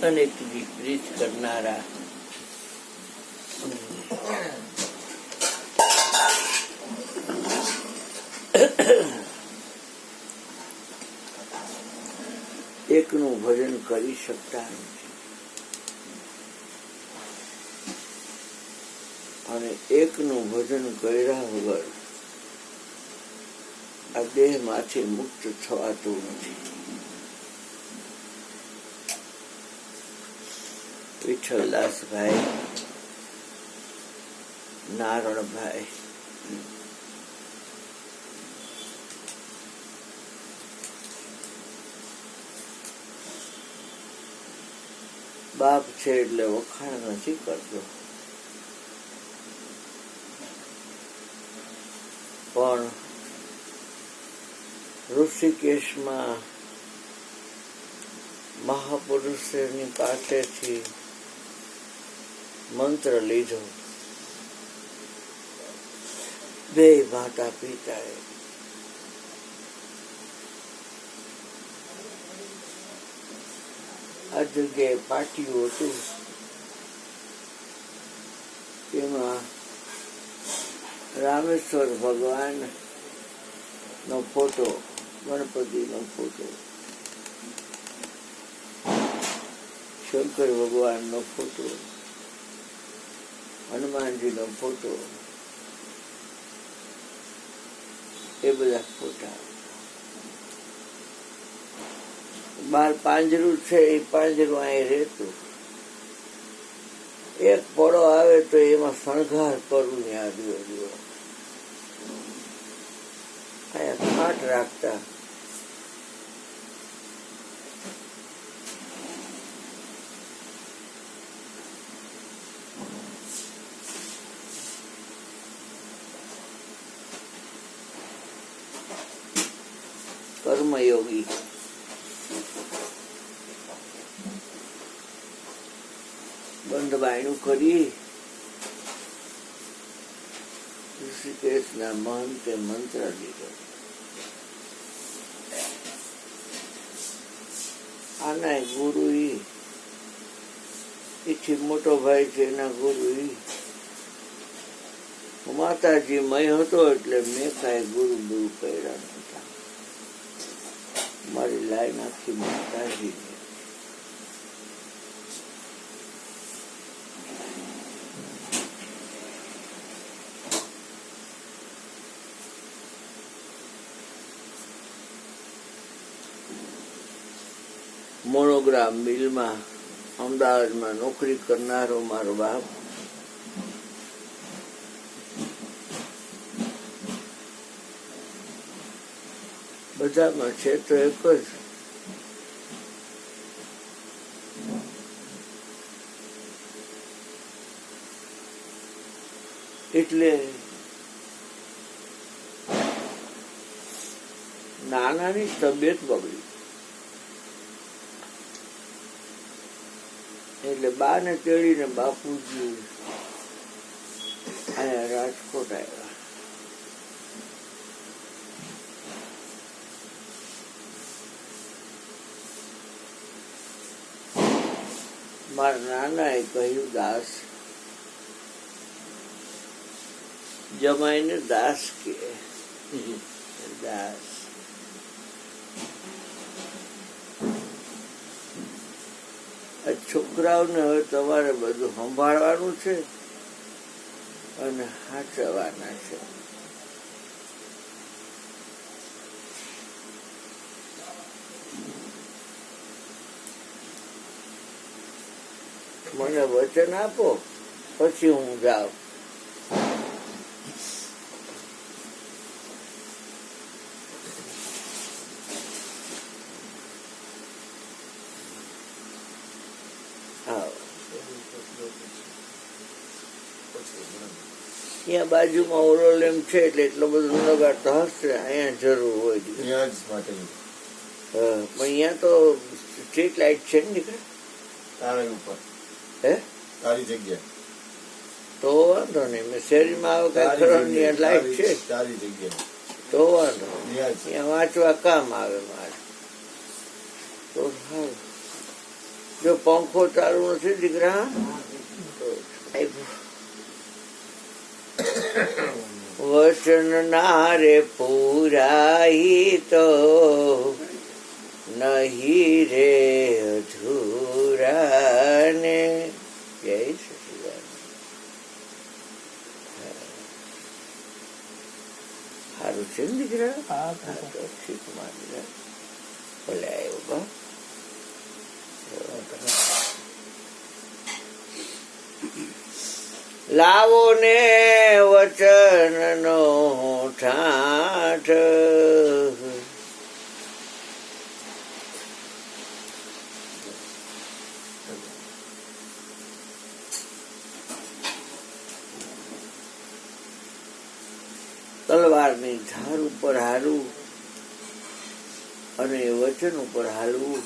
અનેકની પ્રીત કરનારા એકનું ભજન કરી શકતા નથી અને એકનું ભજન કર્યા વગર આ દેહમાંથી મુક્ત થવાતું નથી. વિઠ્ઠલદાસભાઈ, નારણભાઈ બાપ છે એટલે વખાણ નથી કરતો, પણ ઋષિકેશમાં મહાપુરુષની પાસેથી મંત્ર લીધો. બે માતા પિતાએ આ જગ્યાએ પાટિયું હતું, તેમાં રામેશ્વર ભગવાન નો ફોટો, ગણપતિ નો ફોટો, શંકર ભગવાન નો ફોટો, હનુમાનજી નો ફોટો, એ બધા ફોટા. બાર પાંજરું છે, એ પાંજરું અહીં રહેતું. એક પડો આવે તો એમાં શણગાર કરવું ને આજુબાજુ અહીંયા ખાટ રાખતા. કર્મયોગી બંધ બાયણું કરી ઋષિકેશના મહંતે મંત્ર લીધો. આના ગુરુ એથી મોટો ભાઈ છે, એના ગુરુ માતાજી મય હતો એટલે મેં કાંઈ ગુરુ ગુરુ કર્યા નતા. મારી લાઈન આખી માતાજી. મોનોગ્રામ મિલમાં અમદાવાદમાં નોકરી કરનારો મારો બાપ બધામાં છે તો એક જ. એટલે નાનાની તબિયત બગડી એટલે બા ને તેડીને બાપુજી અહીંયા રાજકોટ આવ્યા. મારા નાનાએ કહ્યું, દાસ જમાઈને દાસ કે દાસ. છોકરાઓને હવે તમારે બધું સંભાળવાનું છે અને સાચવવાના છે. મને વચન આપો પછી હું જાઉં. ત્યાં બાજુમાં ઓરોલેમ છે એટલે એટલો બધો લગાડતો હશે. અહીંયા જરૂર હોય પણ અહીંયા તો સ્ટ્રીટ લાઈટ છે ને નીકળે તારી જગ્યા તો વાંધો નહીં. મેં શેરીમાં આવે કઈ કરવાની લાઈટ છે તારી જગ્યા તો વાંધો અહીંયા વાંચવા કામ આવે મારે તો સારું. જો પંખો ચાલુ નથી દીકરા વચન ના રે પૂરાઈ તો નહીં રે અધૂરા ને જય સચિદાનંદ. સારું છે ને દીકરા? હા તો ઠીક માની ભલે આવ્યો બા. લાવો ને વચન નો ઠાઠ તલવારની ધાર ઉપર હાલવું અને વચન ઉપર હાલવું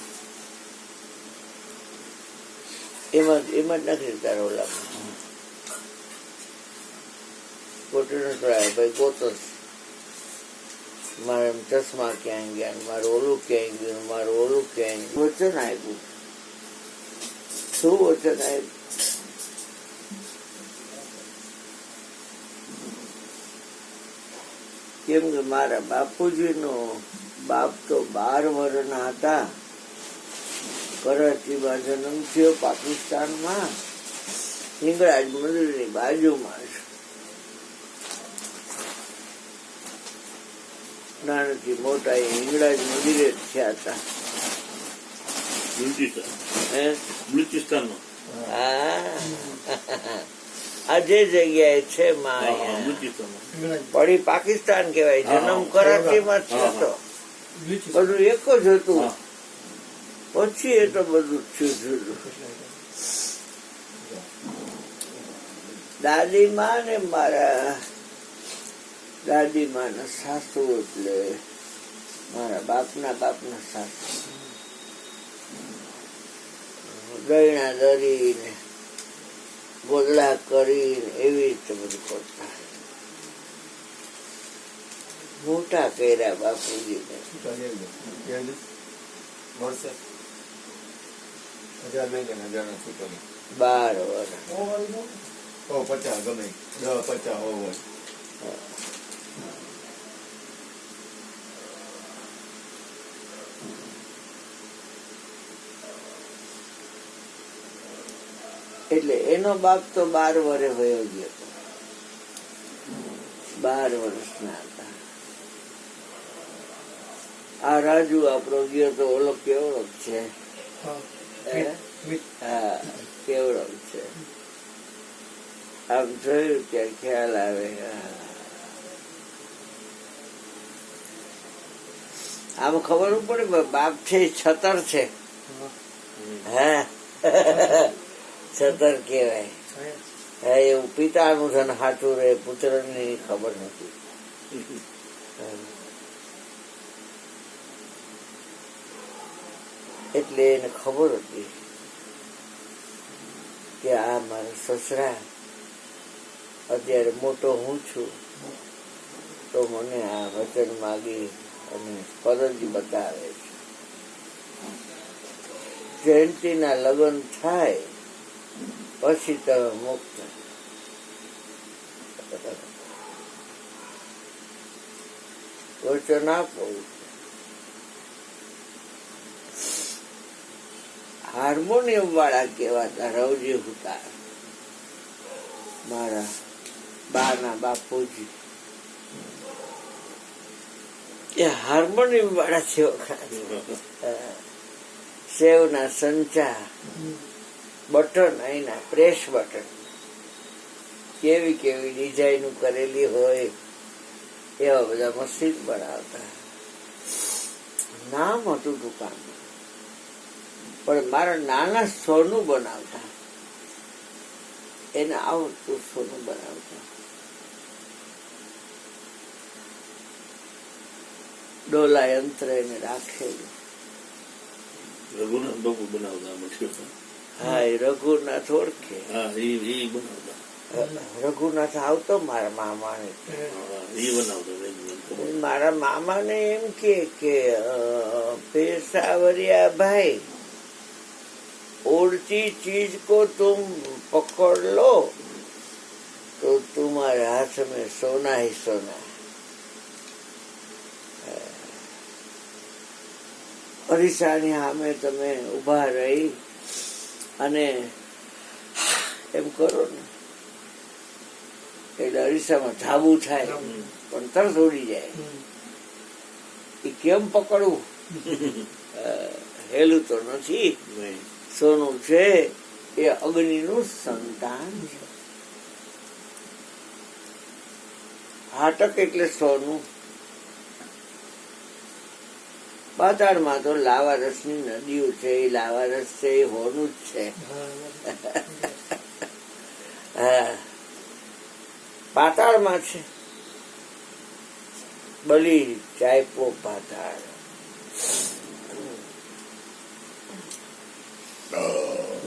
એમાં જ નથી તારો લાભ. ખોટું નથી ભાઈ ગોતો મારે ચશ્મા ક્યાંય ગયા, મારું ઓલું ક્યાંય ગયું, મારું ઓલું ક્યાંય ગયું. વચન આપ્યું. શું વચન આપ્યું? કેમ કે મારા બાપુજીનો બાપ તો 12 વર્ષના હતા. કરાચીમાં જન્મ થયો, પાકિસ્તાનમાં, હિંગળાજ મંદિરની બાજુમાં. નાનાથી મોટા એ હિંગળાજ મંદિરે જ થયા હતા. આ જે જગ્યાએ છે પડી પાકિસ્તાન કેવાય. જન્મ કરાચીમાં થયો હતો, બધું એક જ હતું. પછી એ તો બધું થયું જુદું. દાદીમા ને મારા દાદીમા ના સાસુ એટલે મારા બાપના સાસુ ગયણા દરીને ગોદડા કરીને એવી રીતે બધું કરતા. મોટા કર્યા બાપુજીને. 12 વર્ષ. 50 ગમે 10 50 હોય. એટલે એનો બાપ તો 12 વર્ષે વયો ગયો હતો. 12 વર્ષના હતા. આ રાજુ આપણો ગયો તો ઓલો કેવડો છે. હા કેવડો છે. આમ જોયું ત્યાં ખ્યાલ આવે. આમ ખબર પડે બાપ છે છતર છે. હા છતર કેવાય. હા એવું પિતાનું ધન સાચું રહે, પુત્ર ની ખબર નથી. એટલે એને ખબર હતી કે આ મારા સસરા અત્યારે મોટો હું છું તો મને આ વચન માગી અને ફરજ બતાવે છે. જયંતીના લગ્ન થાય પછી તમે મુક્ત. વચન આપો. હાર્મોનિયમ વાળા કહેવાતા રવજી હુતા મારા બાના બાપુજી. એ હાર્મોનિયમ વાળા છે. સેવના સંચા બટન, અહીંના પ્રેસ બટન કેવી કેવી ડિઝાઇન કરેલી હોય એવા બધા મશીન બનાવતા. નામ હતું દુકાન, પણ મારા નાના સોનું બનાવતા. એને આવડતું સોનું બનાવતા. ડોલા યંત્ર એને રાખેલું. રઘુનાથ બાપુ બનાવતા. હા એ રઘુનાથ ઓળખે. રઘુનાથ આવતો મારા મામાને. મારા મામાને એમ કે પેશાવરિયા ભાઈ उड़ती चीज को तुम पकड़ लो तो तुम्हारे हाथ में सोना ही सोना है. અરીસાની સામે તમે ઉભા રહી અને એમ કરો ને એટલે અરીસામાં ધાબુ થાય પણ તરત ઉડી જાય. એ કેમ પકડવું? હેલું તો નથી. સોનું છે એ અગ્નિનું સંતાન છે. હાટક એટલે સોનું. પાતાળમાં તો લાવારસની નદીઓ છે. એ લાવારસ છે એ હોનું જ છે. હા, પાતાળમાં છે. બલી ચાયપો પાતાળ.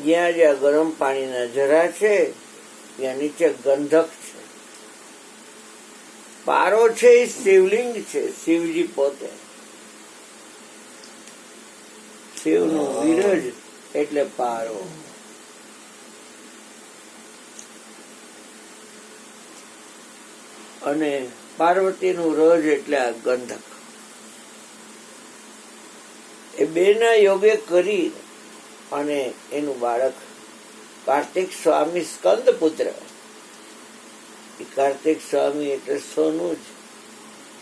જ્યાં જ્યાં ગરમ પાણીના ઝરા છે ત્યાં નીચે ગંધક છે. પારો છે એ શિવલિંગ છે. શિવજી પોતે. શિવનું વિરજ એટલે પારો. અને પાર્વતીનું રજ એટલે આ ગંધક. એ બેના યોગે કરી અને એનું બાળક કાર્તિક સ્વામી સ્કંદ પુત્ર. એ કાર્તિક સ્વામી એટલે સોનું જ.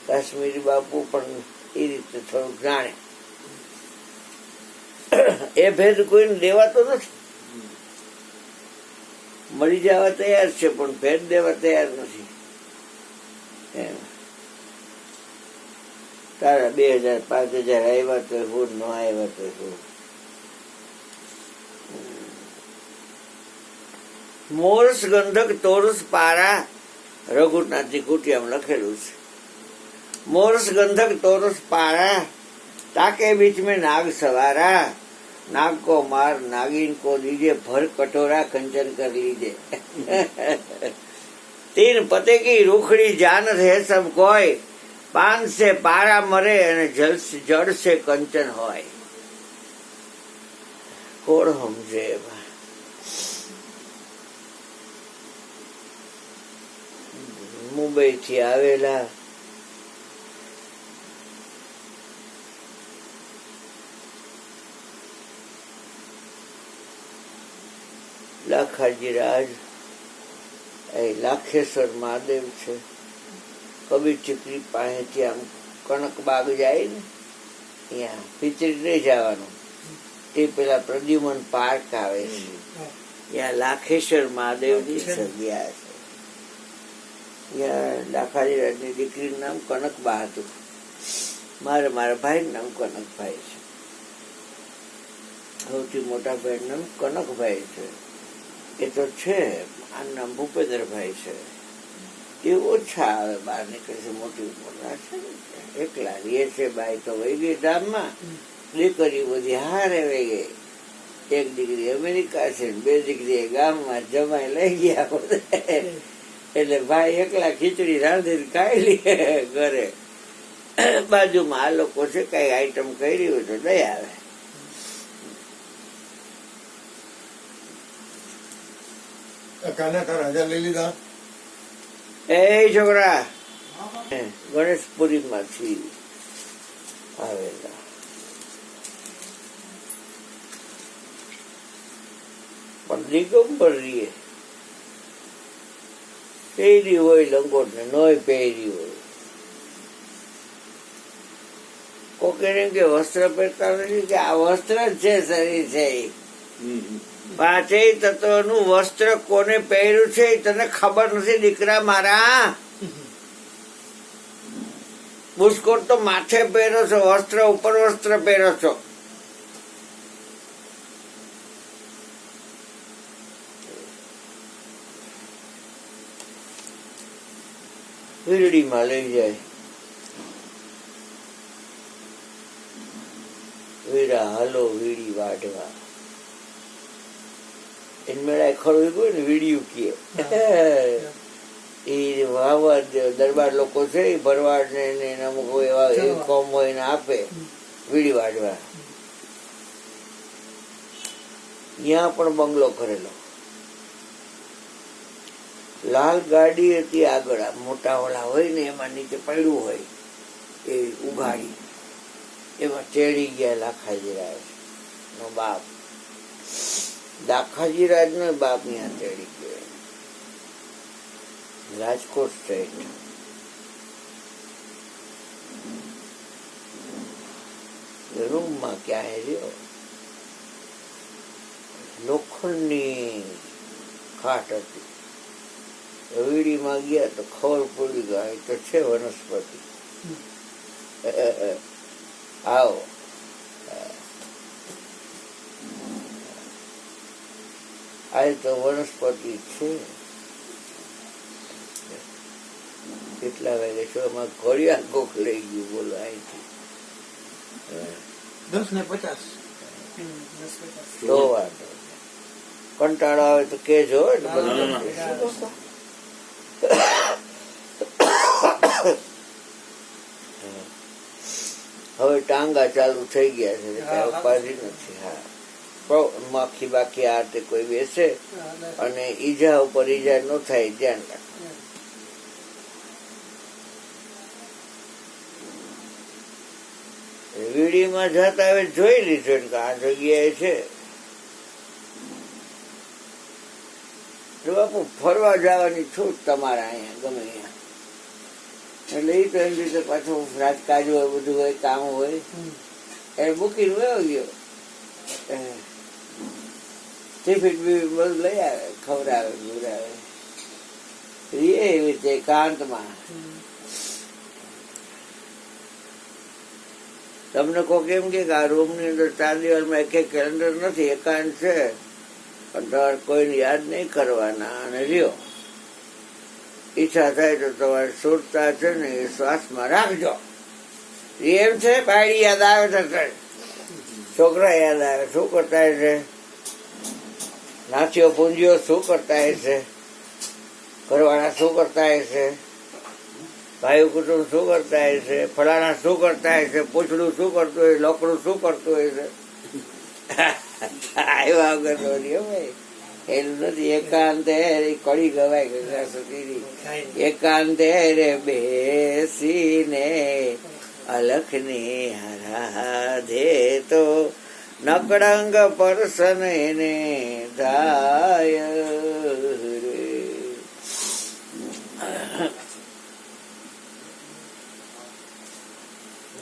કાશ્મીરી બાપુ પણ એ રીતે થોડુંક જાણે. એ ભેદ કોઈને દેવાતો નથી. મળી જવા તૈયાર છે પણ ભેદ દેવા તૈયાર નથી. તારા 2000 5000 આવ્યા તો હું, ન આવ્યા તો હું. મોરસ ગંધક તોરસ પારા. રઘુનાથજી કુટિયામાં લખેલું છે. मोरस गंधक तोरस पारा, ताके बीच में नाग सवारा, नाग को मार नागिन को दीजिए, भर कटोरा कंचन कर लीजिए. 3 पते की रूखड़ी जान है सब कोई, पान से पारा मरे અને જળ से कंचन હોય. કોણ સમજે? મુંબઈ થી આવેલા લાખાજી રાજ એ લાખેશ્વર મહાદેવ છે. કબીર ચીકરી પાસેથી આમ કનકબાગ જાય ને ત્યાં પિતરી નહીં જવાનું, તે પેલા પ્રદ્યુમન પાર્ક આવે છે, ત્યાં લાખેશ્વર મહાદેવની જગ્યા છે. ત્યાં લાખાજી રાજની દીકરીનું નામ કનકબા હતું. મારા ભાઈનું નામ કનકભાઈ છે. સૌથી મોટા ભાઈનું નામ કનકભાઈ છે. એ તો છે, આનું નામ ભૂપેન્દ્રભાઈ છે. એ ઓછા આવે, બહાર નીકળે છે. મોટી ઉંમરના છે ને, એકલા રહે છે. બાઈ તો વહી ગઈ ધામમાં, દીકરીઓ બધી હારે વહી ગઈ. એક દીકરી અમેરિકા છે, 2 દીકરી ગામમાં જમાઈ લઈ ગયા. એટલે ભાઈ એકલા ખીચડી રાંધીને ખાઈ લે ઘરે. બાજુમાં આ લોકો છે, કઈ આઈટમ કરી હોય તો લઈ આવે. એ છોકરા ગણેશપુરી માંથી આવેલા. પણ દિગંબર રીએ પહેરી હોય લંગોટ ને નોય પહેરી હોય. કોકે કે વસ્ત્ર પહેરતા નથી, કે આ વસ્ત્ર જ છે, શરીર છે. 5 તત્વનું વસ્ત્ર કોને પહેર્યું છે તને ખબર નથી દીકરા મારા. બુસ્કોટ તો માથે પહેરો છો, વસ્ત્ર ઉપર વસ્ત્ર પહેરો છો. વીરડીમાં લઈ જાય. વીરા હાલો વીડી વાઢવા. એને મેળા ખરું ગયું ને વીડિયું કીએ. એ વાવા દરબાર લોકો છે, એ ભરવાડ ને અમુક એવા કોમ હોય ને આપે વીડી વાઢવા. ત્યાં પણ બંગલો કરેલો. લાલ ગાડી હતી આગળ, આ મોટા ઓલા હોય ને એમાં નીચે પડ્યું હોય એ ઉઘાડી, એમાં ચડી ગયા લાખાજીરાજ નો બાપ. લાખાજીરાજ નો બાપ ત્યાં ચડી ગયો. રાજકોટ સ્ટેટ. રૂમમાં ક્યાંય રહ્યો, લોખંડની ખાટ હતી. વીડીમાં ગયા તો ખબર પડી ગઈ તો છે વનસ્પતિ. આવો આ તો વનસ્પતિ છે. કેટલા વાગે છો? એમાં ઘડિયાળ કોક લઈ ગયું. બોલો અહીંથી 10:50. તો વાંધો નહીં. કંટાળો આવે તો કેજો. એટલે ના, ના, બધું હવે ટાંગા ચાલુ થઈ ગયા છે, કઈ ઉપાધિ નથી. હા, માખી બાકી આ તે કોઈ બેસે અને ઈજા ઉપર ઈજા ન થાય ધ્યાન રાખ. વીડીમાં જતા હવે જોઈ લીધું કે આ જગ્યાએ છે. બાપુ ફરવા જવાની છૂટ તમારા અહીંયા ગમે અહીંયા. એટલે એ તો એમ રીતે પાછું રાજકાજ હોય, બધું હોય, કામ હોય, એ મૂકીને વયો ગયો. ટિફિન બિફિન બધું લઈ આવે, ખવડાવે બુરાવે, એવી રીતે એકાંતમાં. તમને કોક એમ કે આ રૂમ ની અંદર 4 દિવાલમાં એક કેલેન્ડર નથી, એકાંત છે, પણ તમારે કોઈને યાદ નહીં કરવાના અને રહ્યો. ઈચ્છા થાય તો તમારે સુરતા છે ને એ શ્વાસમાં રાખજો. એમ છે બાયડી યાદ આવે તો છોકરા યાદ આવે. શું કરતા છે? નાચીઓ પૂંજીઓ શું કરતા છે? ઘરવાળા શું કરતા છે? ભાઈ કુટુંબ શું કરતા છે? ફલાણા શું કરતા છે? પૂછડું શું કરતું હોય? લોકડું શું કરતું હોય છે? આવ્યા વગર ભાઈ એનું નથી. એકાંતે કડી ગવાય ગંગા સુધી. એકાંતે રે બેસીને અલખની રાધે તો નકળંગ પરસન એને ધાય રે.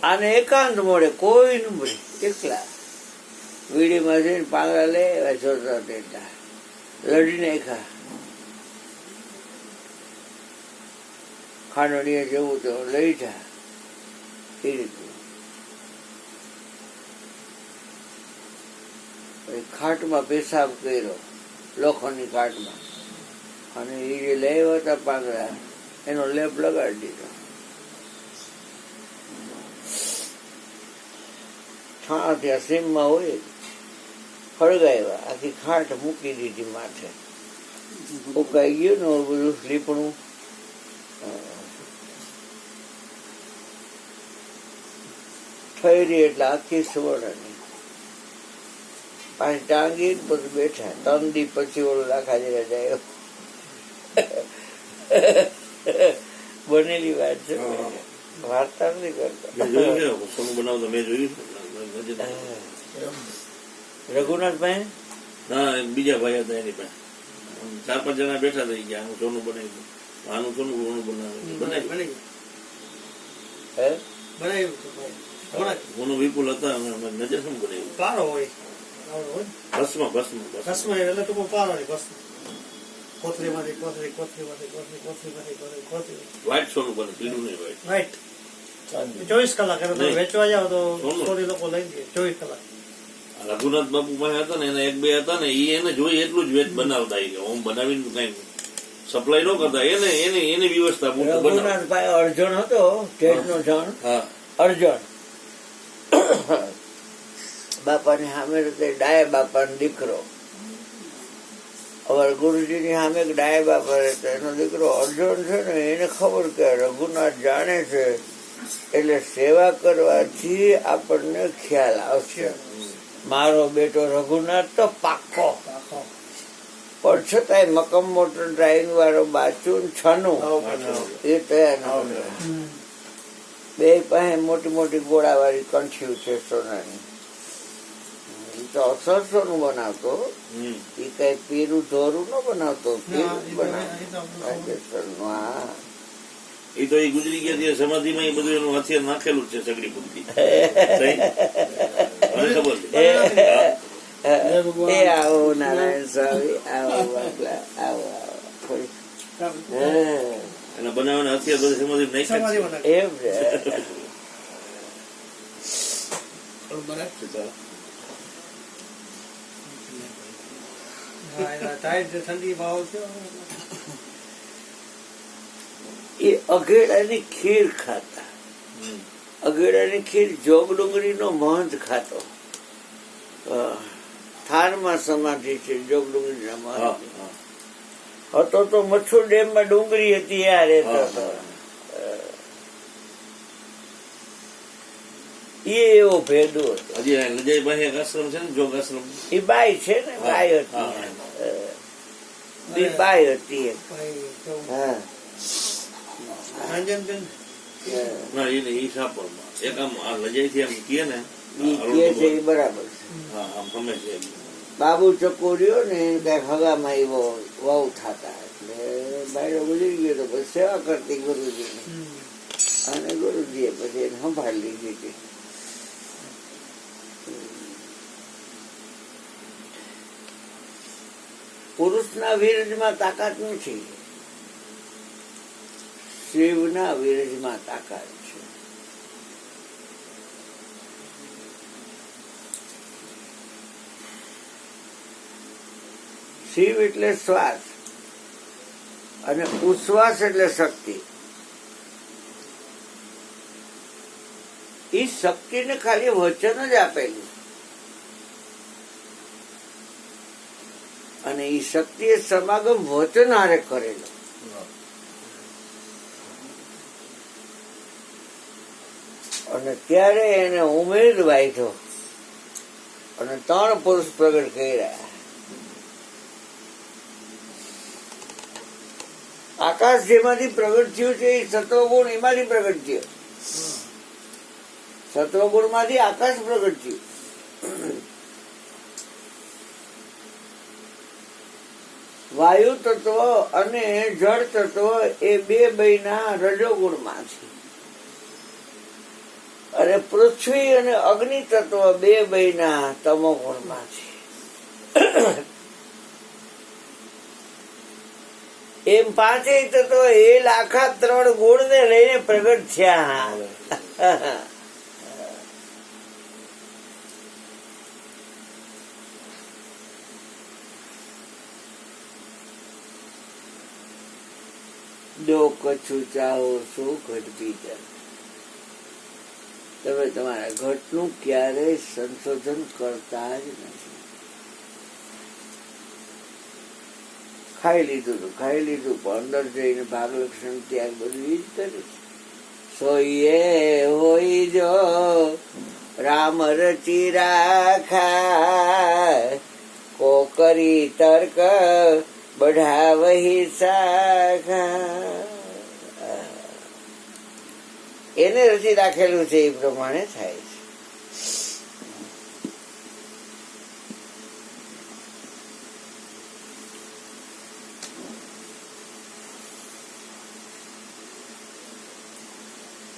આને એકાંત મળે, કોઈ ન મળે. એકલા વીડીમાં જઈને પાંગડા લે જોતા દેતા લડી નાખા. ખાંડણીએ જેવું તો લઈ જા એ રીતનું. ખાટમાં પેશાબ કર્યો, લોખંડની ખાટમાં, અને એ જે લેવા હતા પાંગડા એનો લેપ લગાડી દીધો. છાણા ત્યાં સીમમાં હોય ફળગાવ્યા, આખી ખાટ મૂકી દીધી માથે. ઉકાઈ ગયું ને બધું લીપણું. ઠરી એટલે આખી સુવર્ણની પાછી ટાંગી પછી બેઠા. 3 દી પછી ઓલો લાખાજીરાજ આવ્યો. બનેલી વાત છે, વાર્તા નથી કરતા. મેં જોયું. રઘુનાથભાઈ ના, બીજા ભાઈ હતા એની પાસે 4-5 જણા બેઠા થઈ ગયા. હું સોનું બનાવી, આનું સોનું બનાવી. હું વિપુલ હતા. નજર શું બનાવ્યું? પારો હોય ભસ્મ એટલે તો પારો નહીં. ભસ્મ કોથળીમાંથી કોથળી વ્હાઈટ સોનું બને, પીળું નહીં. રાઈટ. 24 કલાક વેચવા જાવ તો થોડી લોકો લઈ દે. 24 કલાક. રઘુનાથ બાપુ પાસે હતા ને એના 1-2 હતા ને, એને જોઈ એટલું જ વેચ બનાવતા. ઓમ બનાવીને કઈ સપ્લાય ન કરતા. એની વ્યવસ્થા રઘુનાથભાઈ અર્જુન હતો, સ્ટેટનો જણ. હા, અર્જુન બાપાની સામે ડાયા બાપાનો દીકરો. અમારા ગુરુજીની સામે ડાયા બાપા રહેતો, એનો દીકરો અર્જુન છે ને, એને ખબર કે રઘુનાથ જાણે છે એટલે સેવા કરવાથી આપણને ખ્યાલ આવશે. મારો બેટો રઘુનાથ તો પાક્કો, આખો. પણ છતાંય મકમ મોટર ડ્રાઇવિંગ વાળો બાચું છનું એ તૈયાર ન કરે. હમ. બે પાસે મોટી મોટી ગોળાવાળી કંઠીઓ છે સોનાની. એ તો અસર સોનું બનાવતો, હમ. એ કઈ પીરું ધોરું ન બનાવતો, ના, પીરું એ તો બનાવતો આપણું રાજસ્થાનનું. હા, એ તો એ ગુજરી ગયા ત્યાં સમાધિમાં એ બધું એનું હથિયાર નાખેલું જ છે સગડી પૂરતી. મને ખબર છે. એ આવો નારાયણ સ્વામી, આવો બાપલા, આવો આવો. હા, એના બનાવવાના હથિયાર બધું સમાધિ નાખ્યા સમાધિમાં નાખે. એમ છે. હા, એના ટાઈટ જે ઠંડી ભાવ થયો. એ અઘેડાની ખીર ખાતા. અઘેડાની ખીર જોગ ડુંગળીનો મહંત ખાતો. થારમાં સમાધિ છે જોગ ડુંગળીના મહંત. હતો તો મચ્છુ ડેમમાં ડુંગળી હતી યાર, રહેતો હતો. એ એવો ભેદો હતો. હજી લજાઈ પાસે એક આશ્રમ છે ને, જોગ આશ્રમ. એ બાઈ છે ને, બાઈ હતી. એ બાઈ હતી એક. ભાઈ તો હા, આંજનબેન ના એને ઈ સાપરમાં એક આમ આ લજાઈથી આમ કીએ ને, ઈ કે છે એ બરાબર છે. હા આમ ગમે છે. બાબુ ચકોરિયો ને કઈક હગામાં એવો વહુ થતા, એટલે બાયડો ગુજરી ગયો તો પછી સેવા કરતી ગુરુજીની, અને ગુરુજીએ પછી એને સંભાળી લીધી હતી. પુરુષના વીરજમાં તાકાત નથી, શિવના વીરજમાં તાકાત છે. શિવ એટલે શ્વાસ અને ઉશ્વાસ એટલે શક્તિ. એ શક્તિને ખાલી વચન જ આપેલું, અને એ શક્તિએ સમાગમ વચન હારે કરેલો. અને ત્યારે એને ઉમેદ વાંચ્યો અને 3 પુરુષ પ્રગટ કર્યા. આકાશ જેમાંથી પ્રગટ થયું છે એ સત્વગુણ એમાંથી પ્રગટ થયો. સત્વગુણ માંથી આકાશ પ્રગટ થયું. વાયુ તત્વ અને જળ તત્વ એ બે બયના રજોગુણ માં છે, અને પૃથ્વી અને અગ્નિ તત્વ બે બયના તમોગુણ માં છે. એમ 5 તત્વ એ આખા 3 ગુણ ને લઈને પ્રગટ થયા. જો કછું ચાહો સો ઘટ પી. તમે તમારા ઘટનું ક્યારેય સંશોધન કરતા જ નથી. ખાઈ લીધું તો ખાઈ લીધું, પણ અંદર જઈને ભાગલક્ષણ ત્યાગ બધું એ જ કરીશ. સોઈએ હોય જો રામ રચી રાખા, કો કરી તર્ક બઢાવહી શાખા. એને રચી રાખેલું છે એ પ્રમાણે થાય છે.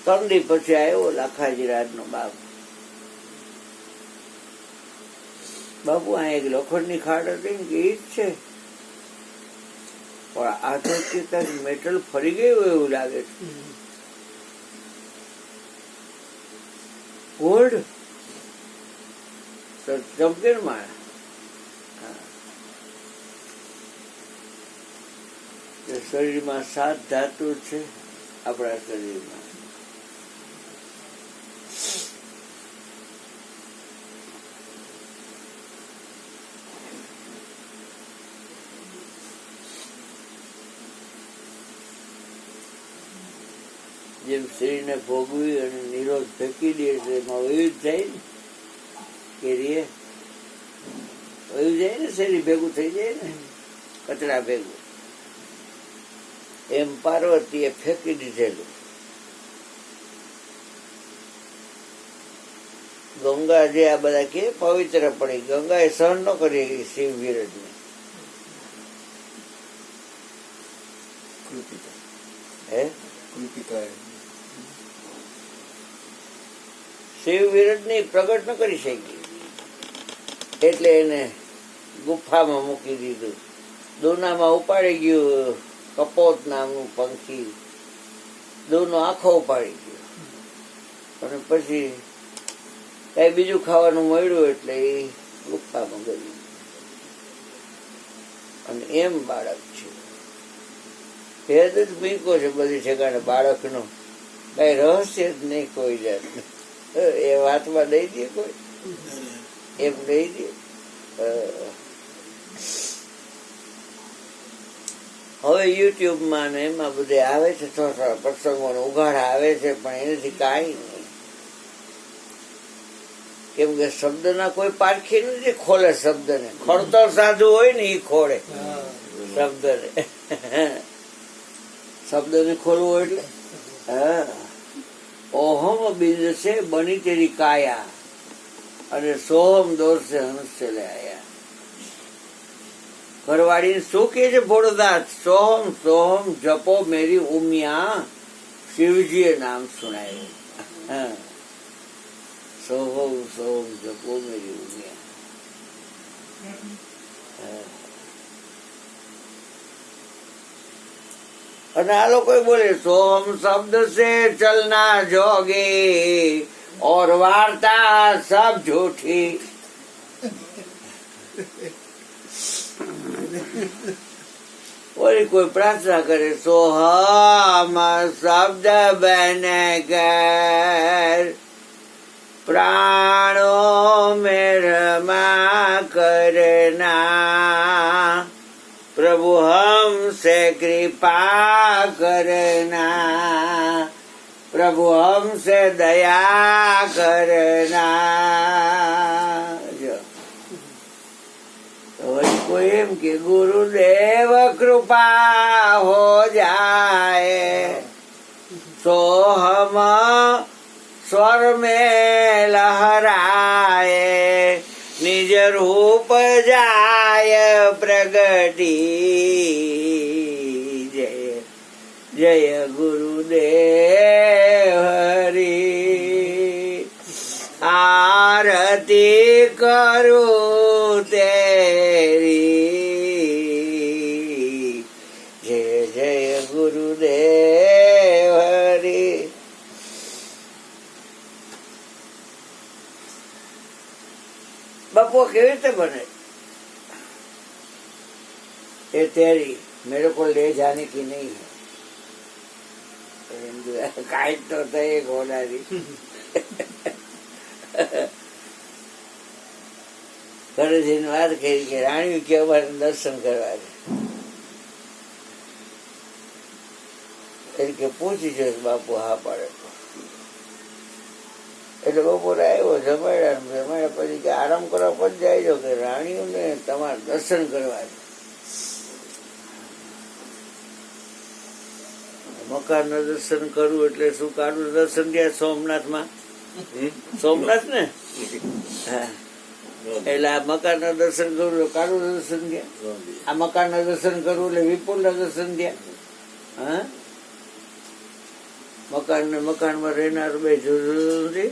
કંદી પછી આવ્યો લાખાજી રાજનો બાપુ. બાપુ આ એક લોખંડની ખાટ હતી ને કે ઈ જ છે, પણ આ તો કંઈક મેટલ ફરી ગયું એવું લાગે છે. ગોલ્ડ તો ચમકે ને મારા. શરીરમાં 7 ધાતુ છે આપણા શરીરમાં. જેમ શરીરને ભોગવી અને નિરોધ ફેંકી દે છે, એમાં વિવિધ થાય ને કે રે વયું જાય ને શેરી ભેગું થઈ જાય ને કચરા ભેગું, એમ પાર્વતીએ ફેંકી દીધેલું. ગંગા જે આ બધા કે પવિત્ર પડી, ગંગા એ સહન ન કરી શિવ વિરજ ને. હે શિવ વિરજ ની પ્રગટ ન કરી શકી, એટલે એને ગુફામાં મૂકી દીધું. દોનામાં ઉપાડી ગયું કપોત નામનું પંખી, દોનો આખો ઉપાડી ગયો. અને પછી કઈ બીજું ખાવાનું મળ્યું એટલે એ ગુફામાં ગયું. અને એમ બાળક છે, ભેદ જ મૂક્યો છે બધી ઠેકાણે બાળકનો, કઈ રહસ્ય જ નહીં કોઈ જાતનું. એ વાતમાં દઈ દે કોઈ, એમ દઈ દે. હવે યુટ્યુબમાં ને એમાં બધે આવે છે, થોડા થોડા પ્રસંગોનો ઉઘાડા આવે છે, પણ એનાથી કાંઈ નહીં. કેમ કે શબ્દના કોઈ પારખી નથી ખોલે શબ્દને. ખોડતર સાધુ હોય ને એ ખોળે શબ્દને. શબ્દને ખોલવું હોય એટલે હા. ઓહમ બીજ છે બની તેરી કાયા, અને સોહમ દોર સે હંસ લે આયા. ઘરવાળી શું કે છે ભોળદાસ? સોહમ સોહમ જપો મેરી ઉમિયા, શિવજીએ નામ સુનાયું. સોહમ સોહમ જપો મેરી ઉમિયા. અને આ લોકો બોલે સોહમ શબ્દ સે ચલના જોગે और वार्ता सब झूठी. और कोई प्रार्थना करे सोहम शब्द बन कर प्राणों में रमा करना, प्रभु हमसे कृपा करना, प्रभु हमसे दया करना. जो तो कोई एम के गुरुदेव कृपा हो जाए, सो हम स्वर में लहराए, निज रूप जाय प्रगति. जय जय गुरुदेव हरि. आरती करूं तेरी, जय जय गुरुदेव हरि. बापू केवी रीते बने? ये तेरी मेरे को ले जाने की नहीं है. કાંઈ તો થઈ ઘોડાની. ઘરે જઈને વાત કરી કે રાણી કે અમારે દર્શન કરવા છે. એટલે કે પૂછી જોઈશ બાપુ હા પાડે તો. એટલે બપોરે આવ્યો, જમાડ્યા પછી કે આરામ કરવા પછી જાય કે રાણીઓને તમારે દર્શન કરવા છે. મકાન ના દર્શન કરવું એટલે શું? કાળું દર્શન ગયા સોમનાથમાં, સોમનાથ ને એટલે આ મકાન ના દર્શન કરવું એટલે કાળું દર્શન ગયા. આ મકાન ના દર્શન કરવું એટલે વિપુલ ના દર્શન ગયા. હા, મકાન ને મકાનમાં રહેનાર બે જુદું નથી.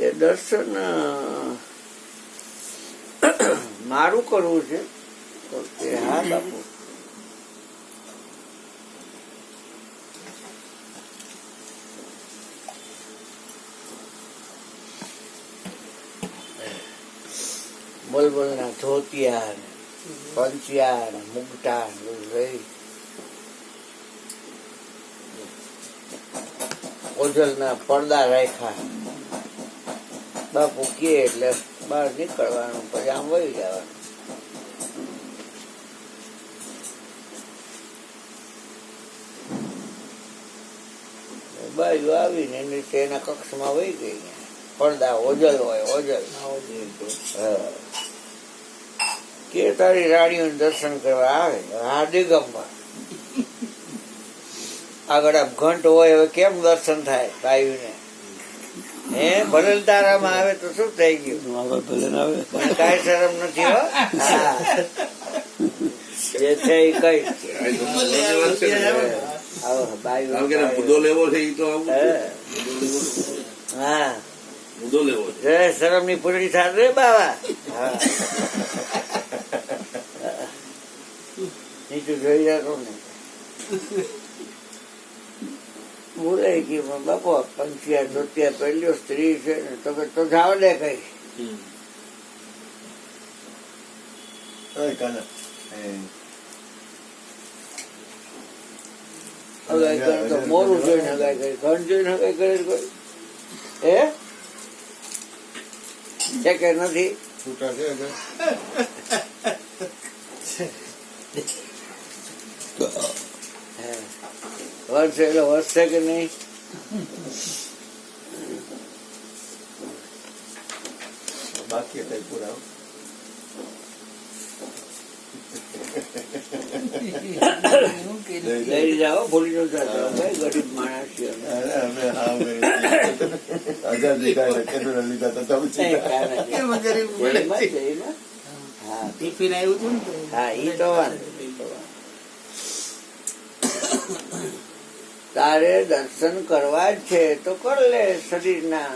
એ દર્શન મારું કરવું છે કે હા બાપુ. બોલબોલ ના ધોતિયા ને પંચિયા ને મુગટા રહી, ઓજલ ના પડદા રાખ્યા. બાપુ કે એટલે બહાર નીકળવાનું, પછી આમ વહી જવાનું. બાજુ આવીને એના કક્ષમાં વહી ગઈ. પડદા ઓજલ હોય ઓજલ. હા. કે તારી રાણીઓને દર્શન કરવા આવે હા દિગંબર આગળ આમ ઘંટ હોય હવે કેમ દર્શન થાય ભાઈઓને હે ભરેલ તારામાં આવે તો શું થઈ ગયું પણ કાંઈ શરમ નથી હો. હા જે છે એ કઈ મુદ્દો લેવો છે એ તો આવું છે. હા મુદ્દો લેવો છે. જય શરમ ની પૂરી થાય રે બાવા. હા નીચું જોઈ જતો ને બોલાઈ ગયું બાપો પંચિયા ધોતિયા પહેલ્યો સ્ત્રી છે ને તમે તો જાવ દે કઈ હગાઈ કરે તો મોરું જોઈને હગાઈ કરી ઘર જોઈને હગાઈ કરે કોઈ હે છે કે નથી વર્ષ એટલે વર્ષ છે કે નહીં બાકી કઈ પૂરા લઈ જાઓ ભૂલી ન જતા ભાઈ ગરીબ માણસ છે હા ટિફિન આવ્યું હતું ને હા ઈ તો વાંધો તારે દર્શન કરવા જ છે તો કર લે શરીરના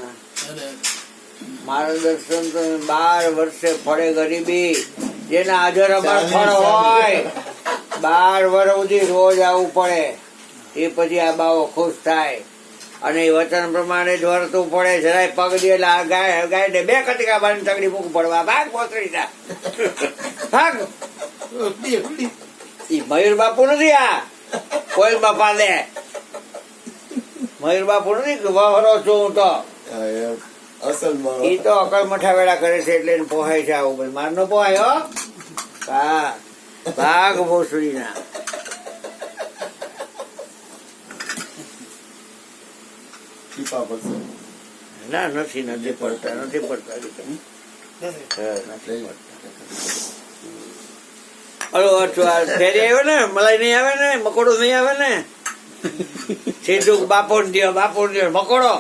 મારા દર્શન તો 12 વર્ષે ફળે ગરીબી જેના હાજર અમાર ફળ હોય 12 વર્ષ સુધી રોજ આવવું પડે એ પછી આ બાવો ખુશ થાય અને એ વચન પ્રમાણે જ વર્તવું પડે જરાય પગ દે એટલે આ ગાય ને 2 કટકા બાંધી તગડી મૂક પડવા ભાગ પોતરી જા ભાગ ઈ મયુર બાપુ નથી આ કોઈ બાપા દે મયુર બાપુ નથી વહરો છું હું તો અસલ ઈ તો અકલ મઠા વેળા કરે છે એટલે એને પોહાય છે આવું ભાઈ માર નો પોહાય હો હા ભાગ ભોસડી ના ના નથી પડતા હા, નથી પડતા હલો ફેરી આવ્યો ને મલાઈ નહીં આવે ને મકોડો નહીં આવે ને સીધું બાપો ને દો મકોડો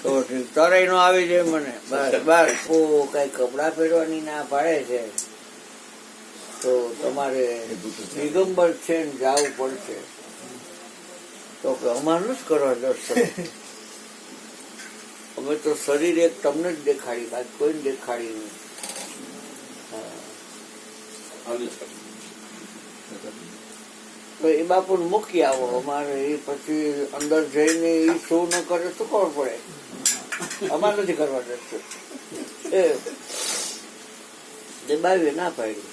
તો તરાઈ નો આવી જાય મને બસ બસ કઈ કપડા પહેરવાની ના પાડે છે તો તમારે દિગંબર છે ને જવું પડશે તો કે અમારે નથી કરવા દર્શન અમે તો શરીર એક તમને જ દેખાડી બાકી કોઈને દેખાડી નહીં તો એ બાપુ મૂકી આવો અમારે એ પછી અંદર જઈને એ શું ન કરે શું ખબર પડે અમારે નથી કરવા દર્શન એ બાવી ના પાડી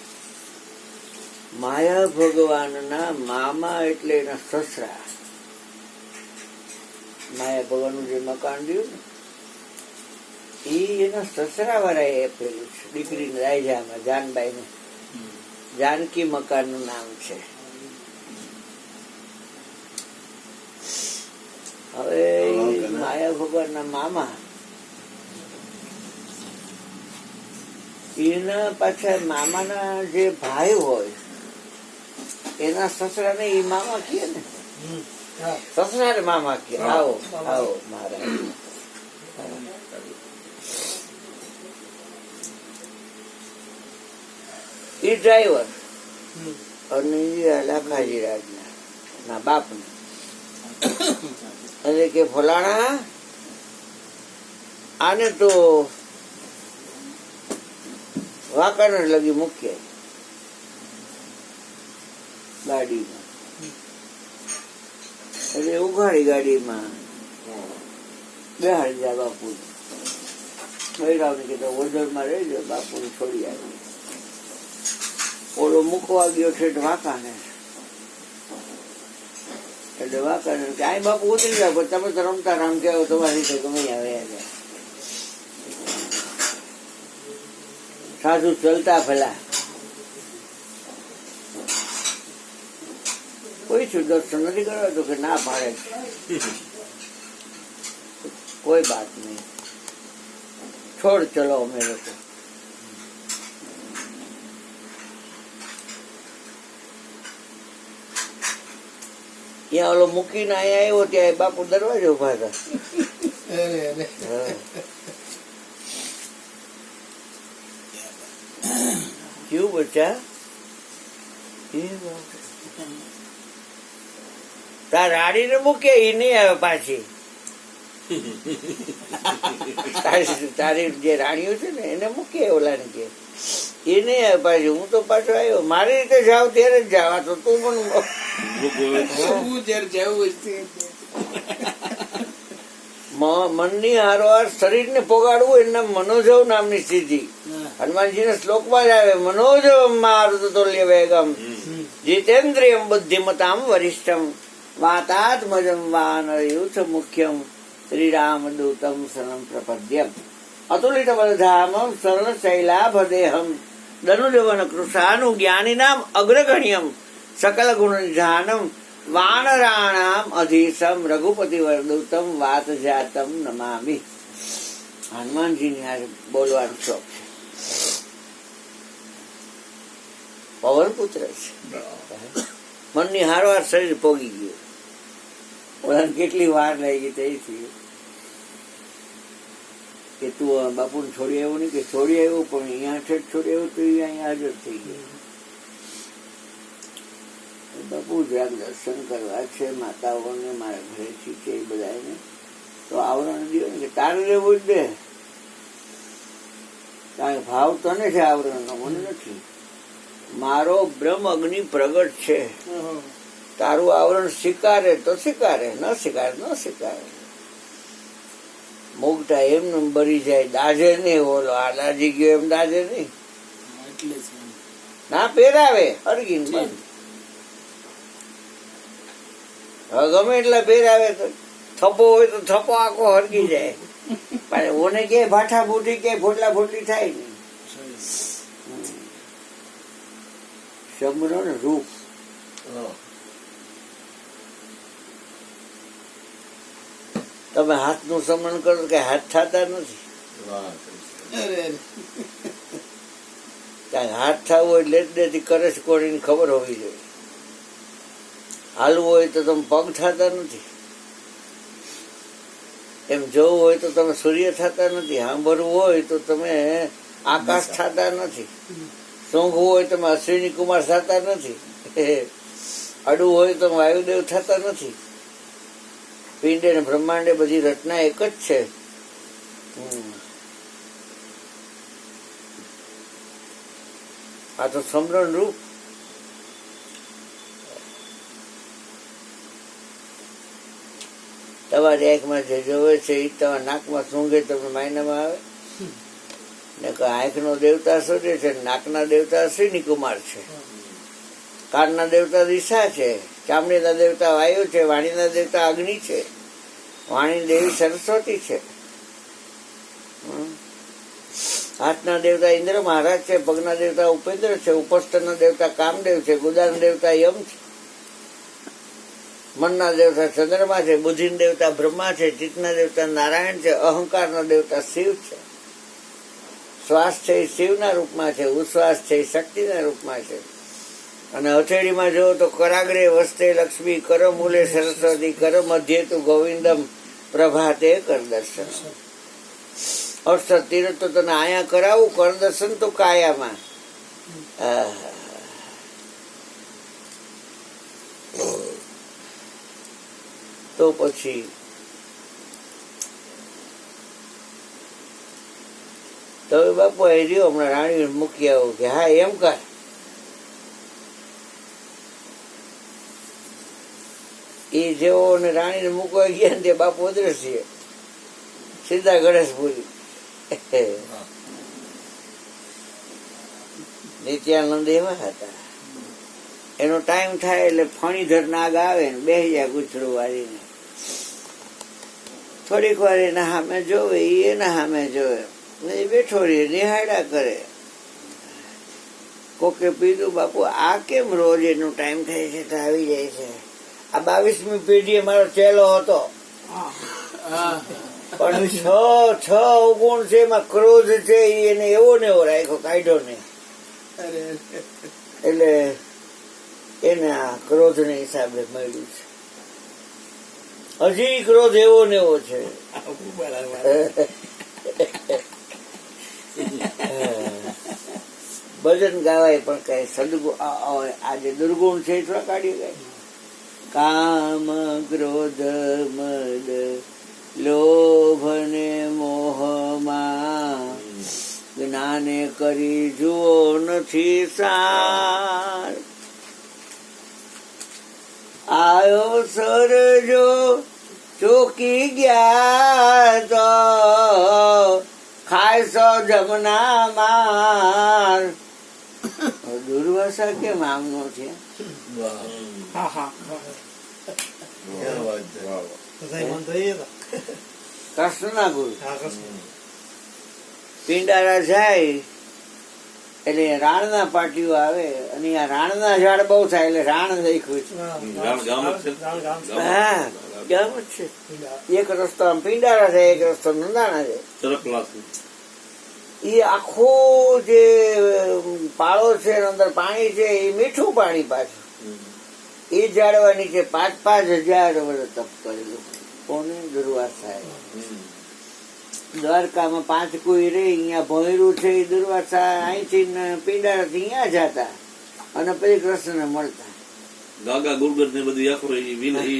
માયા ભગવાનના મામા એટલે એના સસરા માયા ભગવાનનું જે મકાન રહ્યું ને એ એના સસરા વાળા એ પેલું છે દીકરીને રાયજામાં જાનબાઈ નું જાનકી મકાન નું નામ છે હવે માયા ભગવાન ના મામા એના પાછા મામાના જે ભાઈ હોય એના સસરા ને એ મામા કહે ને સસરા ને મામા કહે આવો આવો મહારાજ એ ડ્રાઈવર અને લાખાજી રાજના ના બાપ ને એટલે કે ફલાણા આને તો વાંકાનેર લગી મૂકીએ ગાડીમાં એટલે ઉઘાડી ગાડીમાં બેહાડી જાય બાપુ બૈરાવ ને કીધું ઓઝરમાં રહેજો બાપુ ને છોડી આવી ઓલો મૂકવા ગયો છે વાંકાને એટલે વાંકાને કે આ બાપુ ઉતરી જાવ પણ તમે તો રમતા રામ કેવો તમારી રીતે ગમે આવે સાધુ ચલતા ભલા કોઈ શું દર્શન નથી કરવા તો કે ના પાડે કોઈ બાત નહીં, છોડ ચલો અમે લોકો. ત્યાં ઓલો મૂકીને અહીંયા આવ્યો ત્યાં બાપુ દરવાજો ઉભા હતા. હા. ક્યું બચ્ચા? તાર રાડીને મૂકે એ નહીં આવે પાછી. તારી જે રાણીઓ છે ને એને મૂકે ઓલાને કે એ નહીં આવે પાછી. હું તો પાછો આવ્યો, મારી રીતે જાવ ત્યારે જ જાવ. તો તું પણ મનની હારોહાર શરીરને પોગાડવું એના મનોજવ નામની સ્થિતિ. હનુમાનજીના શ્લોકમાં જ આવે, મનોજવ મારુતતુલ્ય વેગમ જીતેન્દ્રિયમ બુદ્ધિમતામ વરિષ્ઠમ વાતાત્મજમ વાનરયુથ મુખ્યમ શ્રીરામદૂતમ શરણં પ્રપદ્યમ અતુલિત બલધામમ શરણ શૈલાભદેહમ ધનુજવન કૃષાનું જ્ઞાનિનામ અગ્રગણ્યમ સકલ ગુણ નિધાનમ વાનરાણામ અધીશમ રઘુપતિ વરદૂતમ વાત જાતમ નમામિ. હનુમાનજીની આ બોલવાનો શોખ છે. પવન પુત્ર છે. મનની હારવાર શરીર પોગી ગયું. ઓલાને કેટલી વાર લાગી તેથી કે તું બાપુને છોડી આવ્યો નહીં, કે છોડી આવ્યો પણ અહીંયા છે છોડી આવ્યો તો અહીંયા હાજર થઈ ગયો. બાપુ જરાક દર્શન કરવા છે માતાઓને, મારા ઘરેથી છે એ બધાને, તો આવરણ દો ને કે તારે રહેવું જ દે. કારણ કે ભાવ તને છે આવરણનો, મને નથી. મારો બ્રહ્મ અગ્નિ પ્રગટ છે. તારું આવરણ સ્વીકારે તો સ્વીકારે, ન સ્વીકારે ન સ્વીકારે. મોગટા એમને બરી જાય, દાજે નહીં. બોલો આ દાજી ગયો એમ દાજે નહીં. ના પહેરાવે હરગીન બંધ. હવે ગમે એટલા પહેરાવે તો થપ્પો હોય તો થપ્પો આખો હરગી જાય. પણ ઓને ક્યાંય ભાઠા ફૂટી ક્યાંય ફોટલા ફોટલી થાય નહીં. સમરણ રૂપ તમે હાથનું સમરણ કરો કે હાથ થતા નથી. કારણ હાથ થવું હોય લેત દેતી કરશ કોરીને ખબર હોવી જોઈએ. હાલવું હોય તો તમે પગ થતા નથી. એમ જોવું હોય તો તમે સૂર્ય થતા નથી. સાંભળવું હોય તો તમે આકાશ થતા નથી. સૂંઘવું હોય તો તમે અશ્વિની કુમાર થતા નથી. અડવું હોય તો વાયુદેવ થતા નથી. પિંડ અને બ્રહ્માંડે બધી રચના એક જ છે. આ તો સમરણ રૂપ. તમારી આંખમાં જે જોવે છે એ તમારા નાકમાં સૂંઘે તમને માયનામાં આવે ને. આંખનો દેવતા સૂર્ય છે, નાકના દેવતા અશ્વિની કુમાર છે, કાનના દેવતા દિશા છે, ચામડીના દેવતા વાયુ છે, વાણીના દેવતા અગ્નિ છે, વાણી દેવી સરસ્વતી છે, હાથના દેવતા ઇન્દ્ર મહારાજ છે, પગના દેવતા ઉપેન્દ્ર છે, ઉપસ્થના દેવતા કામદેવ છે, ગુદાના દેવતા યમ છે, મનના દેવતા ચંદ્રમા છે, બુદ્ધિના દેવતા બ્રહ્મા છે, ચિત્તના દેવતા નારાયણ છે, અહંકારના દેવતા શિવ છે, શ્વાસ છે એ શિવના રૂપમાં છે, ઉશ્વાસ છે એ શક્તિના રૂપમાં છે. અને હથેળીમાં જુઓ તો કરાગ્રે વસ્તે લક્ષ્મી, કર મૂલે સરસ્વતી, કર મધ્યે તું ગોવિંદમ, પ્રભાતે કર દર્શન. અર્થાત તીરથ તો તને અહીંયા કરાવું, કર દર્શન તો કાયામાં. તો પછી તો બાપુ એ રહ્યો હમણાં રાણી મૂકી આવું કે હા એમ કર. એ જેવો ને રાણીને મૂકવા ગયા ને તે બાપુ અદ્રશ્ય સીધા ગણેશપુરી. નિત્યાનંદ એવા હતા. એનો ટાઈમ થાય એટલે ફણીધર નાગ આવે ને બેસી જાય ગુચરું વાળીને. થોડીક વાર એના સામે જોવે, એના સામે જોવે, એ બેઠો રહે, નિહાળ્યા કરે. કોકે પીધું બાપુ આ કેમ રોજ એનો ટાઈમ થાય છે તો આવી જાય છે. આ 22મી પેઢીએ મારો ચેલો હતો. પણ છ અવગુણ છે એમાં ક્રોધ છે ઈ એને એવો ને એવો રાખ્યો, કાઢ્યો નહીં. એટલે એને આ ક્રોધ ને હિસાબે મળ્યું છે. હજી ક્રોધ એવો ને એવો છે. ભજન ગાવાય પણ કઈ સદગુણ આ જે દુર્ગુણ છે એ થોડા કાઢી ગાય. કામ ક્રોધ મદ લોભ ને મોહમાં જ્ઞાને કરી જુઓ નથી સાર. આયો સરજો ચોકી ગયા તો ખાય સો જમના માર. દુર્વાસા કેમ આમનો છે? હા હા ક્યાં વાત છે. મન તો એ હતા. કૃષ્ણના ગુરુ હા કૃષ્ણ. પિંડારા જાય એટલે રાણના પાટીઓ આવે અને આ રાણના ઝાડ બહુ થાય એટલે રાણ લખ્યું છે. ગામ જ છે. હા ગામ જ છે. એક રસ્તો આમ પિંડારા છે, એક રસ્તો નંદાણા છે. તરકલાસી. એ આખો જે પાળો છે અંદર પાણી છે એ મીઠું પાણી પાછું. એ ઝાડવા નીચે 5,000 વર્ષ તપ કરેલું. કોને? દુર્વાસા. દ્વારકામાં 5 કોઈ રે અહીંયા ભોયરું છે એ દુર્વાસા અહીંથી પિંડારાથી અહીંયા જતા અને પછી કૃષ્ણને મળતા. ગાગા ગુરગટ ને બધું આખું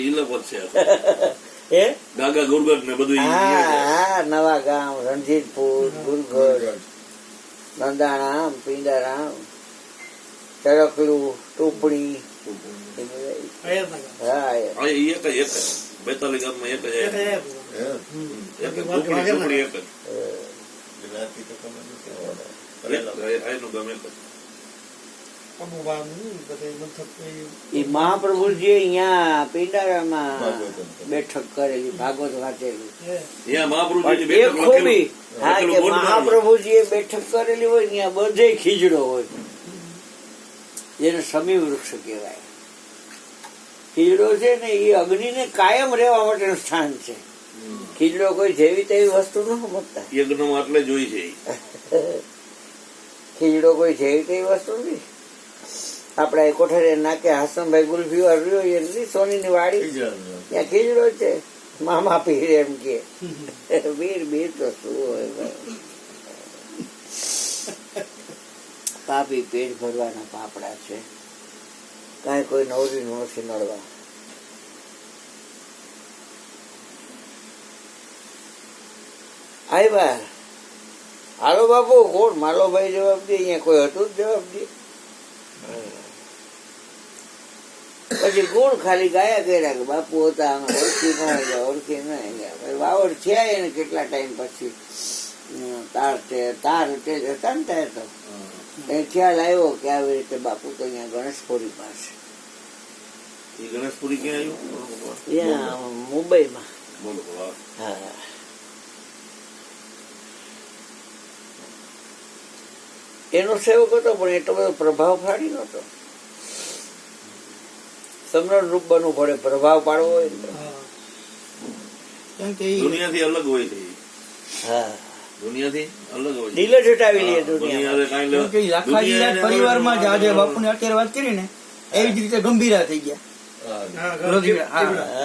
ઇલપત છે. હે ગાગા ગુરગટ ને બધું હા નવા ગામ, રણજીતપુર, ગુરગઢ, નંદાણામ, પિંડારામ, ચરકલું, ટોપડી. હા એક જ 42 ગામમાં એક જ ટુકડી એક જ જ્ઞાતિ તો ખબર નથી. આયનું ગામ એક જ. એ મહાપ્રભુજી અહીંયા પિંડારામાં બેઠક કરેલી, ભાગવત વાંચેલી. ત્યાં મહાપ્રભુજી પણ એક ખૂબી હા કે મહાપ્રભુજી એ બેઠક કરેલી હોય ત્યાં બધે ખીજડો હોય, જેને સમી વૃક્ષ કહેવાય. ખીજડો છે ને એ અગ્નિને કાયમ રહેવા માટેનું સ્થાન છે. ખીજડો કોઈ જેવી તેવી વસ્તુ ન સમજતા. યજ્ઞમાં એટલે જોઈ છે. ખીજડો કોઈ જેવી તેવી વસ્તુ નથી. આપડા કોઠારી નાકે હાસનભાઈ ગુલ્ફી વાળો એ સોનીની વાડી ત્યાં ખીજડો છે. મામા પીર એમ કે બીર તો શું હોય ભાઈ. પાપી પેટ ભરવાના પાપડા છે, કાંઈ કોઈ નવરી નથી નડવા. આવ્યા હાલો બાપુ. કોણ? માલોભાઈ જવાબ દે. અહીંયા કોઈ હતું જ જવાબ દે. પછી ગુણ ખાલી ગાયા કર્યા કે બાપુ હતા આમાં ઓળખી ન ઓળખી ન વાવડ થયા એને કેટલા ટાઈમ પછી તાર હતા ને ત્યારે તો એ ખ્યાલ આવ્યો કે આવી રીતે બાપુ તો અહીંયા ગણેશપુરી પાસે. ગણેશપુરી ક્યાં આવ્યું? ત્યાં મુંબઈમાં. હા એનો સેવક હતો પણ એટલો બધો પ્રભાવ ફાડી નતો. સમ્રાટ રૂપ બનવું પડે, પ્રભાવ પાડવો હોય દુનિયાથી અલગ હોય છે. હા દુનિયાથી અલગ હોય. દિલ જટાવી લે દુનિયા. પરિવારમાં જ આજે બાપુને અત્યારે વાત કરી ને એવી જ રીતે ગંભીરા થઈ ગયા.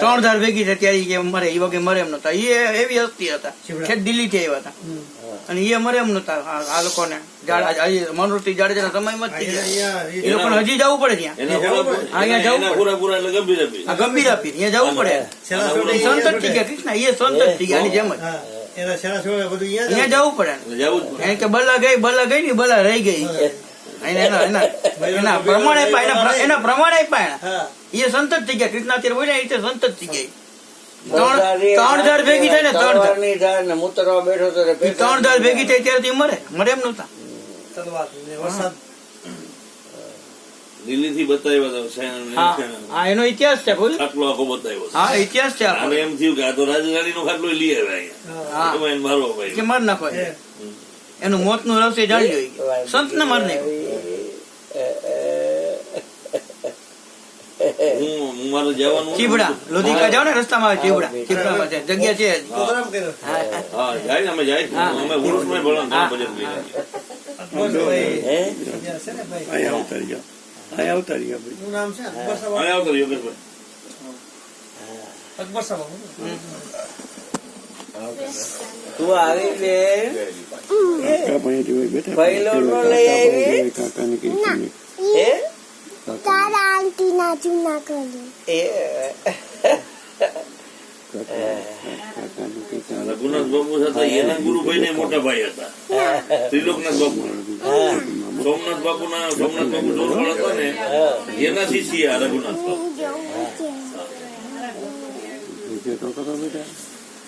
3 ધાર ભેગી છે ત્યારે કે મરે એ વખતે મરે એમ નતા. એ એવી હસ્તી હતા, છેક દિલ્હી થી આવ્યા હતા અને એ મરે એમ નતા. આ લોકોને મનોરથી જાડેજા સમયમાં જ થઈ ગયા. એ લોકોને હજી જવું પડે ત્યાં. અહીંયા જવું પડે. ગંભીર આપી અહીંયા જવું પડે. સંત જ થઈ ગયા કૃષ્ણ. એ સંત જ થઈ ગયા આની જેમ જ. અહીંયા જવું પડે. કે બલા ગઈ ને બલા રહી ગઈ. એના પ્રમાણે એના પ્રમાણે એ સંત જ થઈ ગયા. કૃષ્ણ અત્યારે બોલ્યા એ રીતે સંત જ થઈ ગયા. 3 ધાર ભેગી થાય ને 3 ધાર મૂતરવા બેઠો તો 3 ધાર ભેગી થાય ત્યારે મરે એમ નતા. દિલ્હી થી બતાવ્યા એનો ઇતિહાસ છે. ખાટલો આખો બતાવ્યો. હા ઇતિહાસ છે. અને એમ થયું કે આ તો રાજધાની નો ખાટલો લઈ આવ્યા મારો ભાઈ માર નાખો. એનું મોત નું રહસ્ય જાણી જોઈ. સંત ને માર નાખ્યો. હું મારે જવાનું ચીબડા લોધિકા જાવ ને રસ્તામાં આવે ચીબડા ચીબડામાં છે જગ્યા છે હજી. પ્રોગ્રામ કર્યો હા જાય ને અમે જાય અમે ઉર્સમાં ભણવા ભજન કર્યા અકબરભાઈ હે ત્યાં છે ને ભાઈ અહીંયા આવતા રહ્યા અહીંયા આવતા રહ્યા ભાઈ શું નામ છે અકબર સાહેબ અને આવતો યોગેશભાઈ અકબર સાહેબ તું આવી બે કાકા પાસેથી હોય બેઠા પહેલો નો લઈ આવી કાકાને કીધું હે તારા આંટી ના ચૂના કરી એ કાકાને કીધું રઘુનાથ બાપુ હતા એના ગુરુભાઈ ને મોટા ભાઈ હતા ત્રિલોકનાથ બાપુ સોમનાથ બાપુ જોરવાળ હતા ને એના શિષ્ય રઘુનાથ બાપુ જે તો કરો બેટા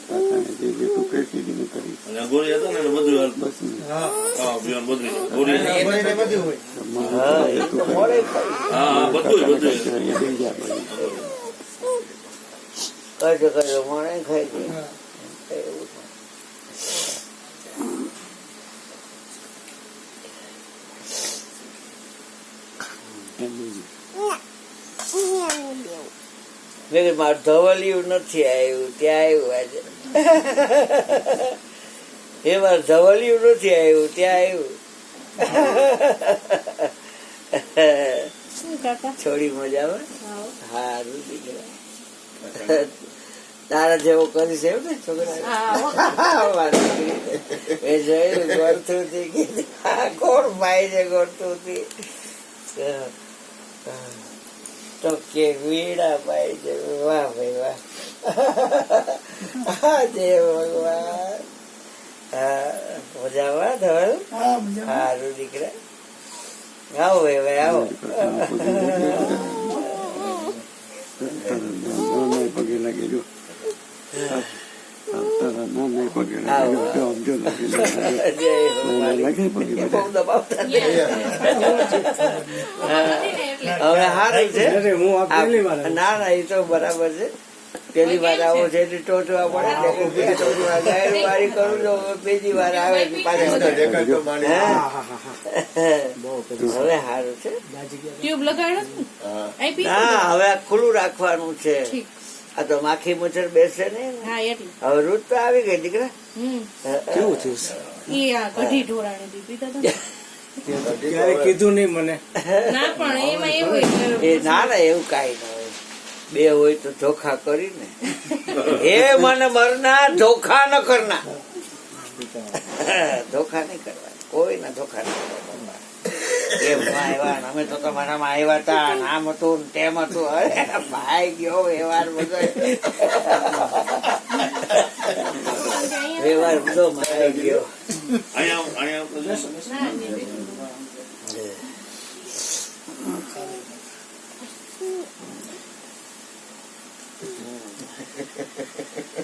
કાકાને જે તું કહેતી હતી કરી અને ગોરી હતા ને એને બધું બસ હા હા પીવાનું બધું ગોરી અકબરને બધું હોય હા એ તો મોડે હા બધું કજો કજો મોડે ખાઈ ગઈ હા. એવું મેં કીધું મારું ધવલિયું નથી આવ્યું ત્યાં આવ્યું આજે એ મારું ધવલિયું નથી આવ્યું ત્યાં આવ્યું થોડી મજા આવે હારું દીકરા તારા જેવો કરીશ એવું ને છોકરા એ જોયું ગોળતું હતી કોણ ભાઈ છે ગોળતું હતી તો કે વીણા ભાઈ છે વાહ ભાઈ વાહ જય ભગવાન હા મજામાં ધવલ સારું દીકરા આવો ભાઈ આવો પગે લાગી જો નાના પગે લાગી જો લાગે પગે બહુ દબાવતા નહીં. હવે સારું છે ના ના એ તો બરાબર છે પેલી વાર આવો છે એટલે ટોચવા પડે એટલે બીજી ટોચવા ગાયરું વાળી કરું તો બીજી વાર આવે એટલે પાછા દેખાતો માની હવે સારું છે ટ્યુબ લગાડ્યો છે ને? હા આઈ પી ના હવે આ ખુલ્લું રાખવાનું છે ઠીક. આ તો માખી મચ્છર બેસે ને હા એટલે હવે રૂત તો આવી ગઈ દીકરા કેવું થયું ઈ આ કઢી ઢોળાણી દીધી તો ક્યારે કીધું નહીં મને ના પણ એમાં એવું હોય એ ના ના એવું કઈ ના હોય બે હોય તો ધોખા કરીને એ મને મરના ધોખા ન કરના ધોખા નહીં કરવા કોઈના ધોખા નહીં કરવા એમ આવ્યા ને અમે તો તમારામાં આવ્યા હતા ને આમ હતું ને તેમ હતું અરે ભાઈ ગયો વ્યવહાર બધો વ્યવહાર બધો મારી ગયો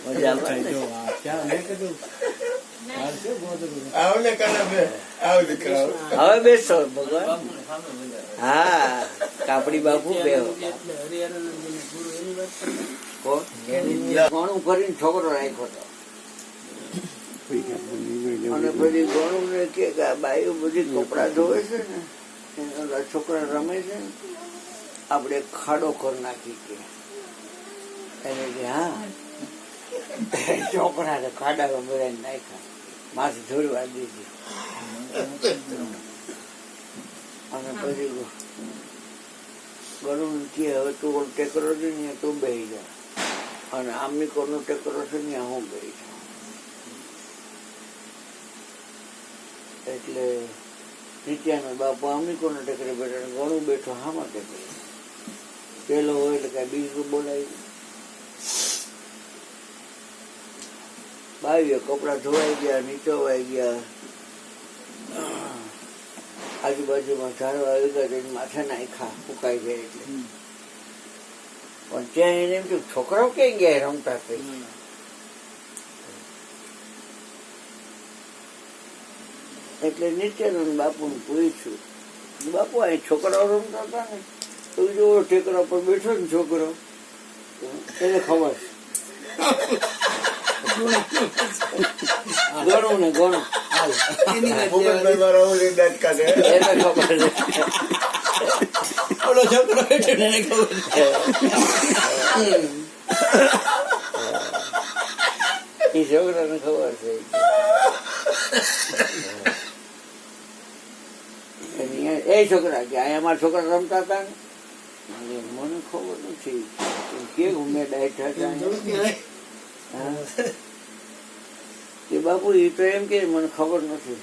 મજામાં ને? આવ ને કાના બે આવ દીકરા હવે બેસો ભગવાન હા કાપડી બાપુ બે ઘણું કરીને છોકરો રાખ્યો હતો અને પછી ઘણું ને કે આ બાઈઓ બધી કપડા ધોવે છે ને એના છોકરા રમે છે ને આપણે ખાડો કરી નાખી કે એને કે હા છોકરાને ખાડામાં બધા નાખ્યા માથે ધોરવા દીધી અને પછી ગણું કે હવે તું ઓલો ટેકરો છે ને તું બેસી જા અને આમની કોનો ટેકરો છે ને હું બેસી જાઉં એટલે નિત્યાનો બાપુ આમની કોનો ટેકરે બેઠા ઘણું બેઠો હામાં ટેકરે પેલો હોય એટલે કઈ બીજું બોલાવી બાવીઓ કપડા ધોવાઈ ગયા નીચોવાઈ ગયા આજુબાજુમાં ઝાડવા આવી ગયા એટલે માથે નાખ્યા ફૂંકાઈ જાય એટલે પણ ત્યાં એને એમ થયું છોકરાઓ ક્યાં ગયા રમતા થઈ એટલે નિત્યાનંદ બાપુને પૂછ્યું બાપુ અહીં છોકરાઓ રમતા હતા ને તો જો ટેકરા પર બેઠો ને છોકરો એને ખબર ગણું ને ગણું મોગલભાઈ મારો ઓલી દાંત કાઢે એને ખબર છે ઓલો છોકરો બેઠો ને એને ખબર છે. એ છોકરાને ખબર છે. એ છોકરા કે અહીંયા અમારા છોકરા રમતા હતા ને મને ખબર નથી કે ઉમે ડાયઠા હતા હા. કે બાપુ એ તો એમ કે મને ખબર નથી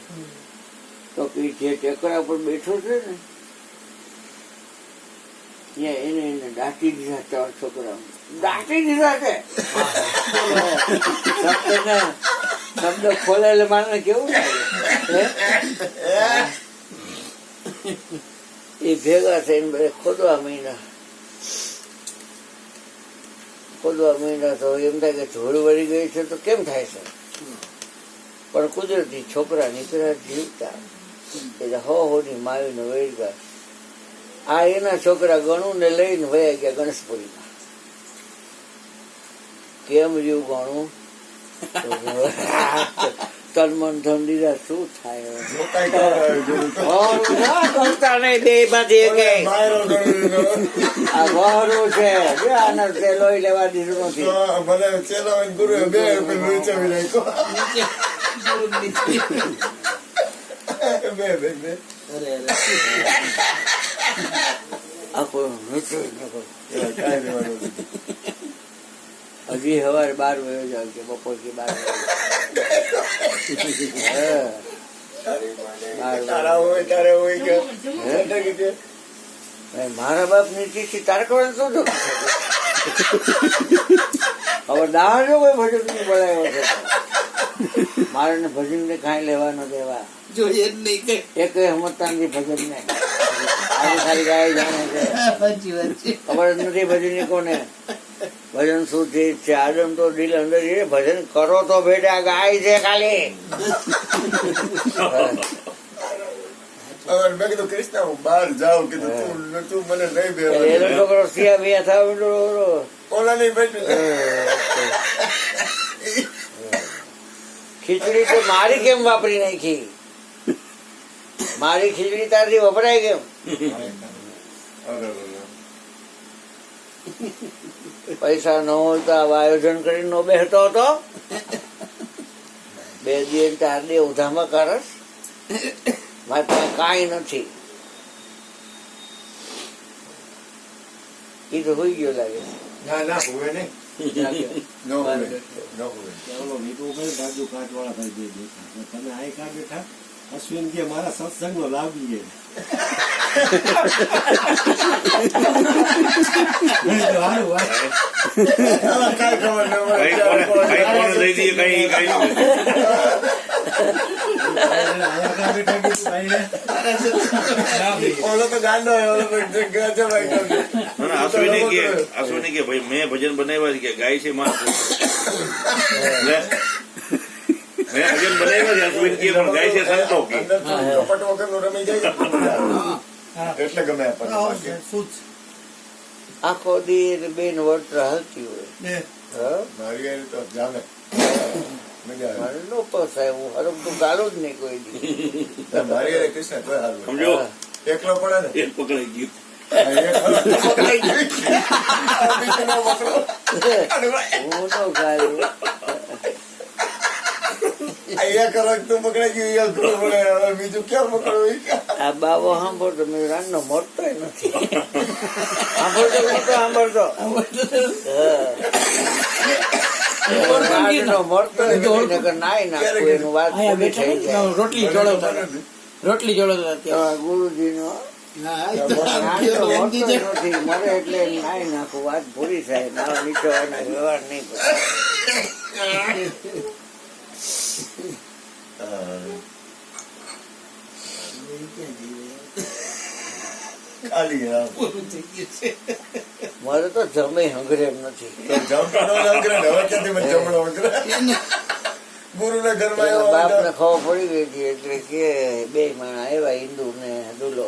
તો કે જે ટેકરા પર બેઠો છે ને ત્યાં એને દાટી દીધા 3 છોકરા દાટી દીધા છે. શબ્દ ખોલે એટલે મારે કેવું લાગે એ ભેગા થઈને બધા ખોદવા માંડ્યા તો એમ થાય કે ધૂળ વળી ગઈ છે તો કેમ થાય છે પણ કુદરતી છોકરા નીકળ્યા જીવતા એટલે હોની માવીને વળગા. આ એના છોકરા ગણું ને લઈને વયા ગયા ગણેશપુરીમાં. કેમ રહ્યું ગણું તન મન ધન દીધા શું થાય કરતા નહીં બે માંથી આ વહરું છે આના તે લોહી લેવા દીધું નથી. હજી સવારે 12 વાગે જાવ કે બપોર કે 12 વાગે મારા બાપ ની ચીઠી તારે ખબર શું જો હવે દાળ જો કોઈ ભજન નહીં બોલાયો છે મારે ને ભજન ને કાંઈ લેવા ન દેવા જોઈએ જ નહીં એક સમજતા નથી ભજન ને ખાલી ગાય જાણે છે ખબર જ નથી ભજન કોને ભજન શું ચીજ છે. આદમ તો દિલ અંદર ભજન કરો તો બેટા ગાય છે ખાલી. મેં કીધું કૃષ્ણ હું બહાર જાઉં કીધું તું મને લઈ બે એનો છોકરો સિયા બે થાવ ઓલા નહીં બેઠું ખીચડી તો મારી કેમ વાપરી નાખી મારી ખીચડી તારથી વપરાય કેમ પૈસા ન હોય તો આવા આયોજન કરીને નો બેસતો હતો 2 દિવસ 4 દિવસ ઉધામાં કરસ મારે પાસે કાંઈ નથી. એ તો હોઈ ગયો લાગે. ના ના હોય નહીં ન હોય ન હોય તમે આ કા બેઠા અશ્વિન કે મારા સત્સંગ નો લાભ લઈએ ઓલો તો ગાંડો ઓલો અશ્વિની કે ભાઈ મેં ભજન બનાવ્યા છે કે ગાય છે માર મેં ભજન બનાવ્યા છે અશ્વિન કે પણ ગાય છે સંતો કે કપટ વગર નું રમી જાય એટલે ગમે આખો દી બેન વર્ત હાલતી હોય મારી તો જાણે મારે નો પોસાય હું હરમ તો ગાળો જ નહીં કોઈ દી. મારી કૃષ્ણ કોઈ હાલ સમજો એકલો પડે ને એક પકડાઈ ગયું હું તો ગાળું તું પકડાઈ ગયું પડે બીજું ક્યાં પકડવું આ બાબો સાંભળતો મેં રાનનો મળતો નથી સાંભળતો નતો સાંભળતો મળતો નાઈ નાખું એનું વાત પૂરી થઈ જાય. રોટલી જોડો ત્યાં ગુરુજી નો મરે એટલે નાઈ નાખું વાત પૂરી થાય. મારો નીચો એના વ્યવહાર નહીં કરે. મારે તો જમે હંગરે એમ નથી. ગુરુ ના ઘરમાં બાપ ને ખબર પડી ગઈ હતી એટલે કે 2 માણસ આવ્યા હિન્દુ ને દુલો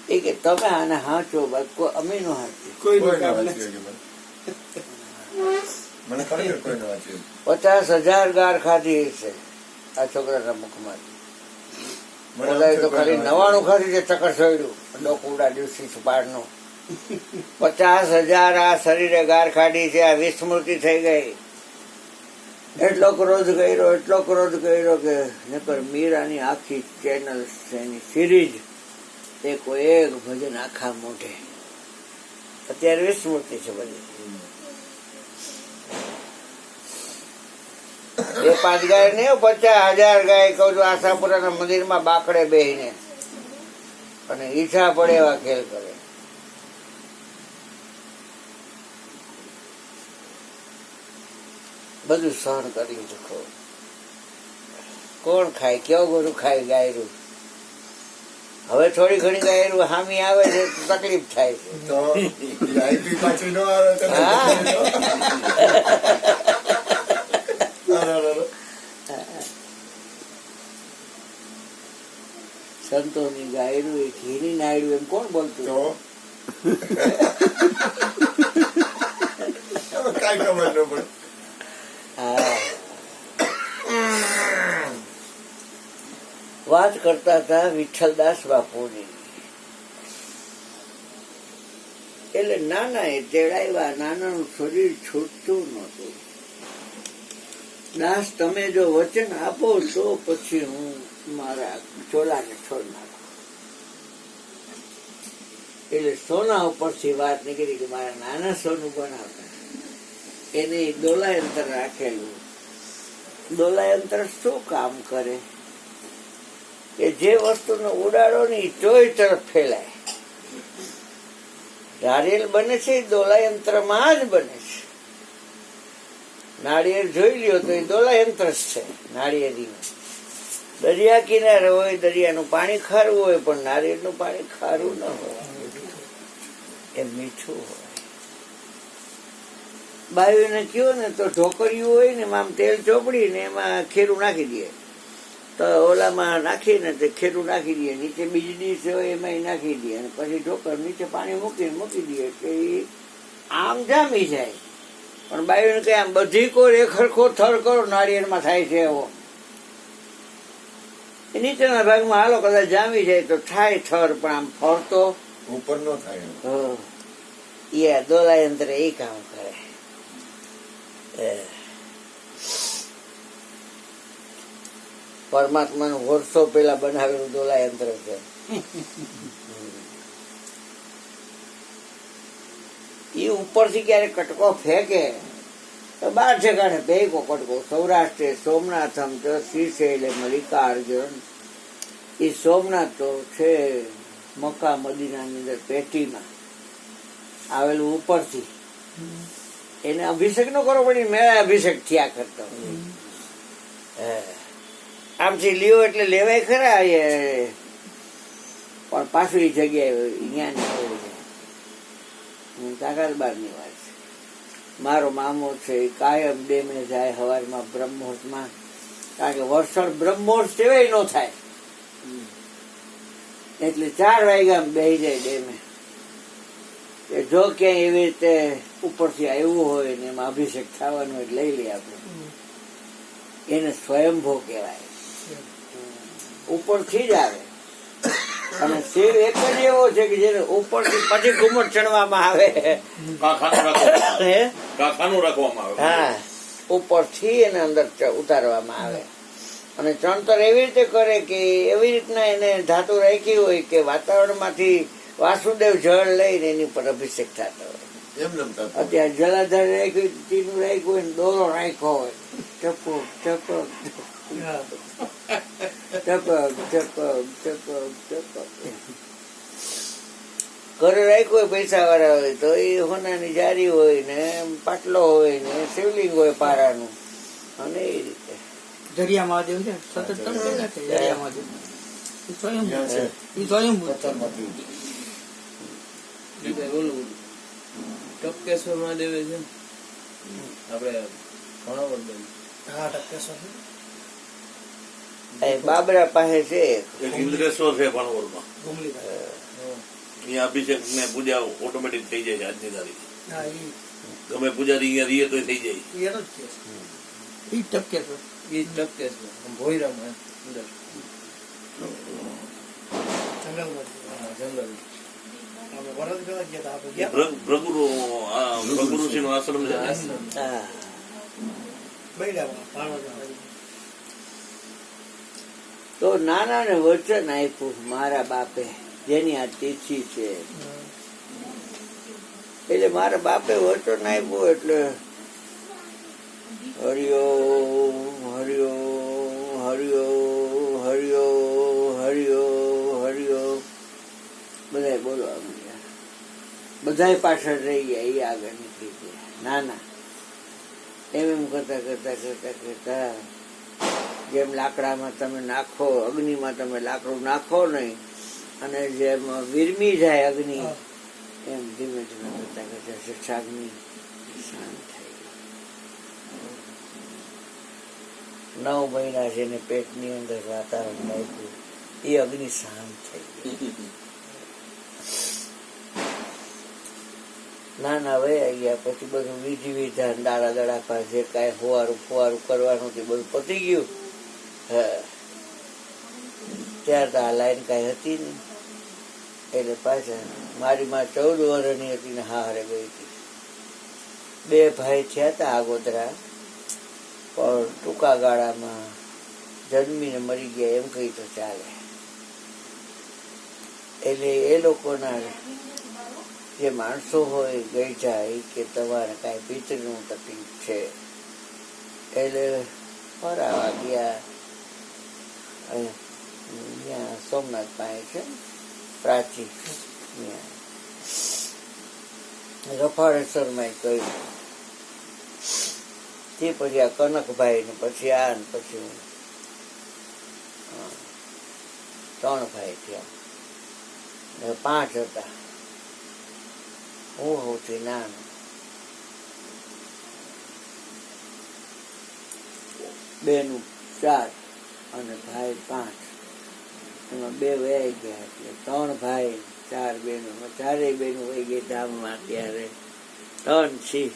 એ કે તમે આને હાંચો અમે નો હાંચી કોઈ મને ખરેખર કોઈ ન વાંચ્યું 50,000 ગાર ખાધી છે આ છોકરાના મુખમાં. બોલાય તો ખાલી 99 ખાધી છે ચકર છોડ્યું ડોકુડા દિવસી પાડનો 50,000 આ શરીરે ગાર ખાધી છે. આ વિસ્મૃતિ થઈ ગઈ. એટલો ક્રોધ કર્યો કે નકર મીરાની આખી ચેનલ એની સિરીઝ એ કોઈ એક ભજન આખા મોઢે. અત્યારે વિસ્મૃતિ છે બધી. 2-5 ગાય નહીં, 50,000 ગાય કહું છું. આશાપુરાના મંદિરમાં બાકડે બેહીને અને ઈચ્છા પડે એવા ખેલ કરે. બધું સહન કરી શકો. કોણ ખાય? કયો ગુરુ ખાય ગાયરું? હવે થોડી ઘણી ગાયરું હામી આવે છે તો તકલીફ થાય છે. તો VIP પાછી ન આવે તો હા. સંતોની ગાયરું એ ઘીની નાયડું એમ કોણ બોલતું? તો કાંઈ ખબર ન પડે. હા. વાત કરતા હતા વિઠ્ઠલદાસ બાપુની. એટલે નાના એ તેડાવ્યા. નાનાનું શરીર છૂટતું નહોતું. દાસ તમે જો વચન આપો તો પછી હું મારા ચોલાને છોડ નાખું. એટલે સોના ઉપરથી વાત નીકળી કે મારા નાના સોનું બનાવતા. એને દોલાયંત્ર રાખેલું. દોલાયંત્ર શું કામ કરે? કે જે વસ્તુનો ઉડાડો ને એ ચોય તરફ ફેલાય. નારિયેલ બને છે એ દોલાયંત્રમાં જ બને છે. નાળિયેર જોઈ લ્યો તો એ દોલાયંત્ર જ છે. નાળિયેરીનું દરિયા કિનારે હોય, દરિયાનું પાણી ખારું હોય, પણ નારિયેળનું પાણી ખારું ન હોય, એ મીઠું હોય. બાયુને કયો ને તો ઢોકરિયું હોય ને આમ તેલ ચોપડી ને એમાં ખેરું નાખી દે. તો ઓલામાં નાખીને તે ખેરું નાખી દે. નીચે બીજી ડીશ હોય એમાં નાખી દે અને પછી ઢોકર નીચે પાણી મૂકીને મૂકી દે એટલે એ આમ જામી જાય. પણ બાયુને કઈ આમ બધી કોર એક હરખો થર કરો નાળિયેરમાં થાય છે એવો. એ નીચેના ભાગમાં હાલો કદાચ જામી જાય તો થાય થર, પણ આમ ફરતો ઉપર ન થાય. એ દોલાયંત્ર એ કામ કરે. પરમાત્માનું વર્ષો પેલા બનાવેલું દોલાયંત્ર છે. એ ઉપરથી ક્યારે કટકો ફેંકે તો 12 ઠેકાણે ભેગો કટકો. સૌરાષ્ટ્રે સોમનાથમ તો શ્રીશૈલ મલ્લિકાર્જુન. એ સોમનાથ તો છે મક્કા મદીનાની અંદર પેટીમાં આવેલું ઉપરથી. એને અભિષેક નો કરવો પડી, મેળા અભિષેક થયા કરતો. આમથી લ્યો એટલે લેવાય ખરા, પણ પાછું એ જગ્યાએ અહીંયા કાકાલબારની વાત છે. મારો મામો છે એ કાયમ ડેમે જાય સવારમાં બ્રહ્મોર્ષમાં. કારણ કે વરસાદ બ્રહ્મોર્ષ સેવાય ન થાય એટલે 4 વાગ્યામાં બેસી જાય ડેમે. જો ક્યાંય એવી રીતે ઉપરથી આવ્યું હોય ને એમાં અભિષેક થવાનો હોય લઈ લઈએ આપણે. એને સ્વયંભો કહેવાય. ઉપરથી જ આવે. અને શિવ એક જ એવો છે કે જેને ઉપરથી પછી ઘુમટ ચણવામાં આવે. કાખાનું રાખવામાં આવે. હા, ઉપરથી એને અંદર ઉતારવામાં આવે. અને ચણતર એવી રીતે કરે કે એવી રીતના એને ધાતુ રાખી હોય કે વાતાવરણમાંથી વાસુદેવ જળ લઈને એની ઉપર અભિષેક થતો હોય. અત્યારે જલાધાર રાખ્યું, ચીનું રાખ્યું હોય, દોરો રાખ્યો હોય, ટપક ટપક ટપક ટપક ટપક ટપક ઘરે રાખ્યું હોય પૈસા વાળા હોય તો એ હોનાની જારી હોય ને પાટલો હોય ને શિવલિંગ હોય પારાનું. અને એ રીતે દરિયા મહાદેવ છે સતત તમકે રાખે. દરિયા મહાદેવ સ્વયંભૂ ટપકેશ્વર મહાદેવ છે આપડે હા ટપકેશ્વર બાબરા પાસે છે એક ઇન્દ્રેશ્વર છે ભણવરમાં. ગુમલીભાઈ. અહીંયા અભિષેક ને પૂજા ઓટોમેટિક થઈ જાય છે આજની તારીખ. હા ગમે પૂજારી અહીંયા રહીએ તો થઈ જાય. એનો જ કેસ. ઈ ટપકેશ્વર. એ ટપકેશ્વર ભોયરામાં અંદર. જંગલ આપણે વરદ પેલા ગયા હતા, આપણે ગયા હતા. ભૃગુ ઋષિનો આશ્રમ છે ને? હા બૈરામાં, પાર્વતીમાં. તો નાનાને વચન આપ્યું મારા બાપે, જેની આ તિથિ છે એટલે મારા બાપે વચન આપ્યું એટલે હરિયો હરિયો હરિયો હરિયો હરિયો હરિયો બધાય બોલવા માંડ્યા. બધાય પાછળ રહી ગયા, એ આગળ નીકળી ગયા. નાના એમ કરતા કરતા કરતા કરતા જેમ લાકડામાં તમે નાખો, અગ્નિમાં તમે લાકડું નાખો નહીં અને જેમ વિરમી જાય અગ્નિ, એમ ધીમે ધીમે કરતા કરતા શિક્ષાગ્નિ શાંત થઈ ગઈ. 9 મહિના જેને પેટની અંદર વાતાવરણ નાખ્યું એ અગ્નિ શાંત થઈ ગઈ. નાના વયા ગયા પછી બધું વિધિ વિધાન દાડા દડા પર જે કાંઈ ફુવારું ફુવારું કરવાનું તે બધું પતી ગયું. ત્યાર તો આ લાઈન કાંઈ હતી નહીં એટલે પાછા મારી માં 14 વર્ષની હતી ને હારે ગઈ હતી. 2 ભાઈ થયા હતા આગોતરા, પણ ટૂંકા ગાળામાં જન્મીને મરી ગયા એમ કહી તો ચાલે. એટલે એ લોકોના જે માણસો હોય ગઈ જાય કે તમારે કાંઈ પિતૃનું તકલીફ છે એટલે ફરાવા ગયા. ત્યાં સોમનાથ પાસે છે પ્રાચી, રફાળેશ્વરમાં કહ્યું. તે પછી આ કનકભાઈ ને પછી આ ને પછી 3 ભાઈ થયા, 5 હતા. હું સૌથી નાનો. બેનું 4 અને ભાઈ 5. એમાં 2 વહી ગયા એટલે 3 ભાઈ 4 બહેનો. 4 બહેનો વહી ગઈ ધામમાં. ત્યારે 3 છી.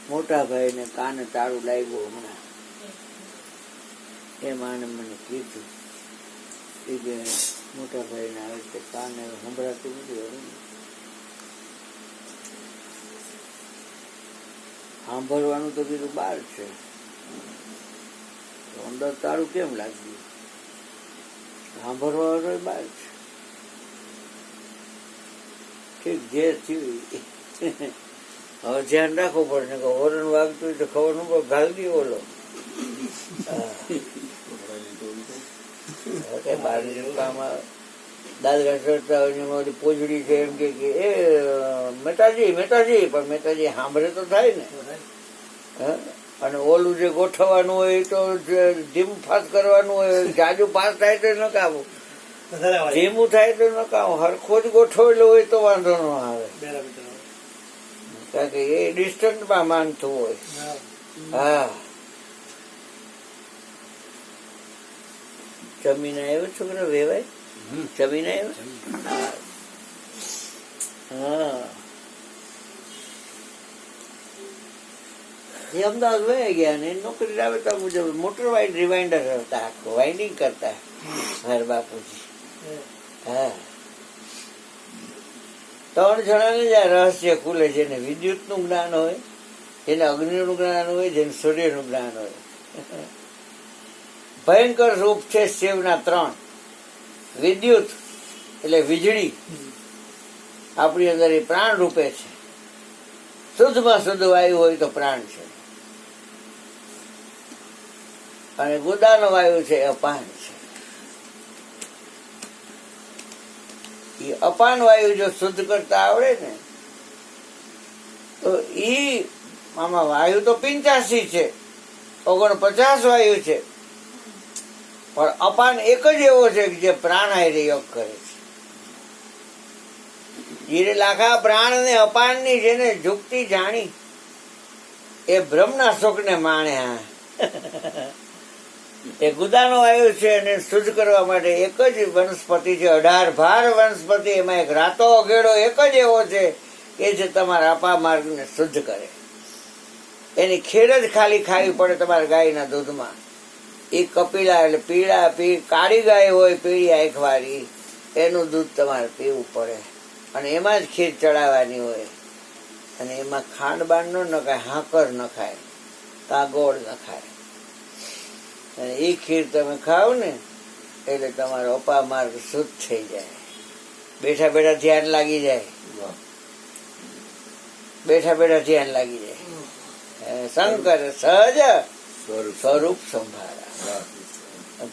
મોટા ભાઈને કાને તાળું લાગ્યું હમણાં. એ માને મને કીધું કે મોટા ભાઈને આવે તે કાને સંભળાતું નથી. હવે સાંભળવાનું તો કીધું બહાર છે, અંદર તાળું કેમ લાગ્યું? સાંભળવાનું બહાર છે. ઠીક જે થયું હવે ધ્યાન રાખવું પડે ને હોરન વાગતું હોય તો ખબર ન પડે, ઘાલ દી ઓલો. દાદરા ચડતા હોય પોજડી છે એમ કે એ મહેતાજી મહેતાજી, પણ મહેતાજી સાંભળે તો થાય ને. અને ઓલું જે ગોઠવવાનું હોય તો ધીમું ફાસ કરવાનું હોય, જાજુ પાસ થાય તો નકામું, ધીમું થાય તો નકામું. હરખો જ ગોઠવેલું હોય તો વાંધો ન આવે, કારણ કે એ ડિસ્ટન્સમાં માનતું હોય. હા જમીન આવ્યો છોકરા વેવાય, જમીન આવ્યો. હા એ અમદાવાદ વહી ગયા ને નોકરી રાબેતા મુજબ મોટર રિવાઇન્ડર હતા, વાઇન્ડિંગ કરતા મારા બાપુજી. હા 3 જણાને જ આ રહસ્ય ખુલે, જેને વિદ્યુત નું જ્ઞાન હોય, જેને અગ્નિનું જ્ઞાન હોય, જેને સૂર્યનું જ્ઞાન હોય. ભયંકર રૂપ છે શિવના 3. વિદ્યુત એટલે વીજળી, આપણી અંદર એ પ્રાણ રૂપે છે. શુદ્ધમાં શુદ્ધ વાયુ હોય તો પ્રાણ છે, અને ગુદાનો વાયુ છે અપાન છે. એ અપાન વાયુ જો શુદ્ધ કરતા આવડે ને તો આમાં વાયુ તો 85 છે, 49 વાયુ છે, પણ અપાન એક જ એવો છે કે જે પ્રાણ હારે યોગ કરે છે. જે લાખા પ્રાણ ને અપાન ની જેને જુક્તિ જાણી એ બ્રહ્મના સુખ ને માણે. એ ગુદાનો વાયુ છે, અને શુદ્ધ કરવા માટે એક જ વનસ્પતિ છે, 18 ભાર વનસ્પતિ. એમાં એક રાતો અઘેડો એક જ એવો છે કે જે તમારા આપા માર્ગ ને શુદ્ધ કરે. એની ખેડ જ ખાલી ખાવી પડે તમારા ગાયના દૂધમાં, એ કપિલા એટલે કાળી ગાય હોય પીળી આંખ વાળી, એનું દૂધ તમારે પીવું પડે અને એમાં જ ખીર ચડાવવાની હોય. અને એમાં ખાંડ બાંડ ન નખાય, હાકર નખાય, કાગોળ નખાય. અને એ ખીર તમે ખાવ ને એટલે તમારો અપામાર્ગ શુદ્ધ થઈ જાય. બેઠા બેઠા ધ્યાન લાગી જાય, બેઠા બેઠા ધ્યાન લાગી જાય. શંકર સહજ સ્વરૂપ સંભાળા.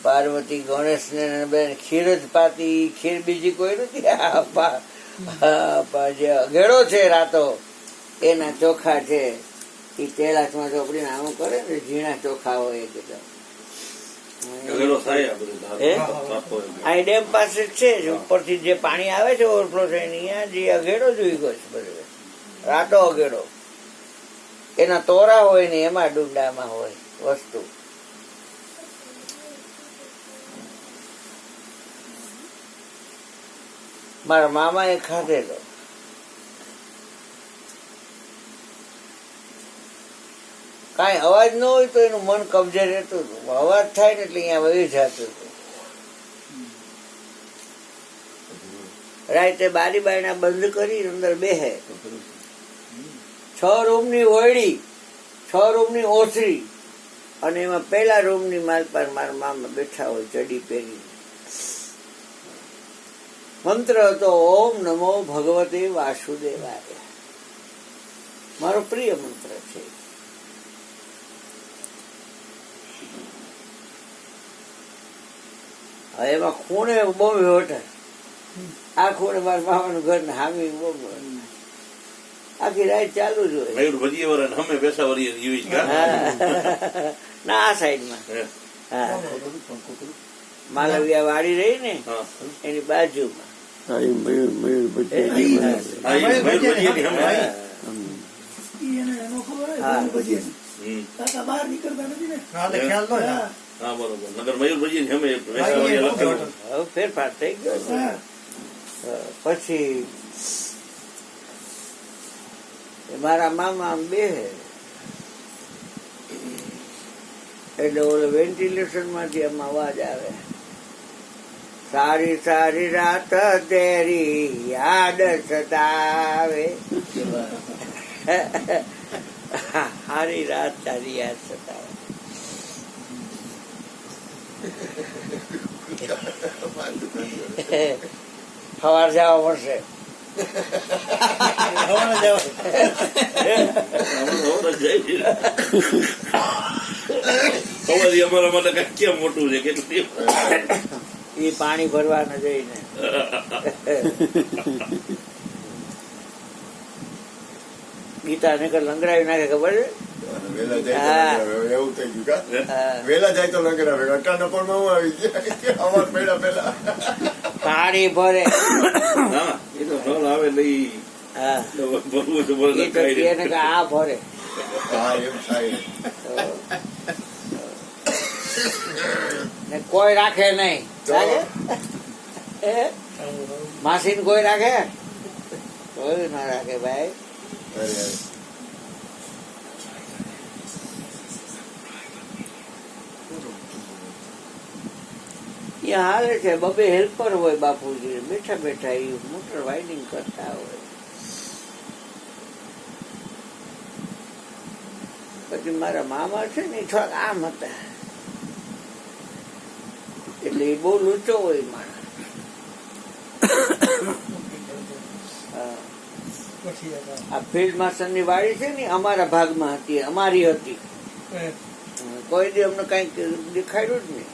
પાર્વતી ગણેશ ને બેન ખીર જ પાતી, ખીર બીજી કોઈ નથી. જે અઘેડો છે રાતો એના ચોખા છે, એ તેલાસમાં ચોપડીને આવું કરે ને, ઝીણા ચોખા હોય એકદમ. આ ડેમ પાસે છે જ, ઉપરથી જે પાણી આવે છે ઓવરફ્લો થઈને, અહીંયા જે અઘેડો જોઈ ગયો છે બધું, રાતો અઘેડો. એના તોરા હોય ને એમાં ડુંડામાં હોય વસ્તુ. મારા મામા એ ખાધેલો. કઈ અવાજ ન હોય તો એનું મન કબજે રહેતું હતું, અવાજ થાય ને એટલે અહીંયા વહી જતું હતું. રાતે બારી બાયણા બંધ કરી અંદર બેહે. 6 રૂમની ઓયડી, 6 રૂમની ઓસરી, અને એમાં પેલા રૂમની માલ પર મારા મામા બેઠા હોય ચડી પહેરી. મંત્ર હતો ઓમ નમો ભગવતે વાસુદેવાય. મારો પ્રિય મંત્ર છે. હવે એમાં ખૂણે બહુ હોટલ, આ ખૂણે મારા મામાનું ઘર ને હામી બહુ, આખી રાત ચાલુ જ હોય. ના આ સાઈડમાં માલવિયા વાડી રહી ને એની બાજુમાં. ફેરફાર થઈ ગયો. પછી મારા મામા બે એટલે ઓલો વેન્ટિલેશન માંથી આમ અવાજ આવે, સારી સારી રાત તેરી યાદ સતાવે. સારી રાત તારી યાદ સતાવે. સવાર જવા પડશે. અમારા માટે કઈ કેમ મોટું છે કેટલી એ પાણી ભરવાના જઈને ગીતા ને લંગરાવી નાખે, ખબર છે? એવું થઈ ગયું. વેલા જાય તો લંગરાવે, અટાના પણ હું આવી ગયા અવાર પેલા પેલા પાણી ભરે. એ તો નળ આવે લઈ ભરવું તો આ ભરે. હા એમ થાય. કોઈ રાખે નહીં. માસી ને કોઈ રાખે? કોઈ ના રાખે ભાઈ. હાલે છે. બબે હેલ્પર હોય બાપુજી, બેઠા બેઠા એ મોટર વાઇડિંગ કરતા હોય. પછી મારા મામા છે ને થોડાક આમ હતા, એટલે એ બહુ લૂચો હોય માણસ. આ ફિલ્ડ માસ્ટર ની વાડી છે ને અમારા ભાગમાં હતી, અમારી હતી. કોઈ દી અમને કઈક દેખાડ્યું જ નહીં.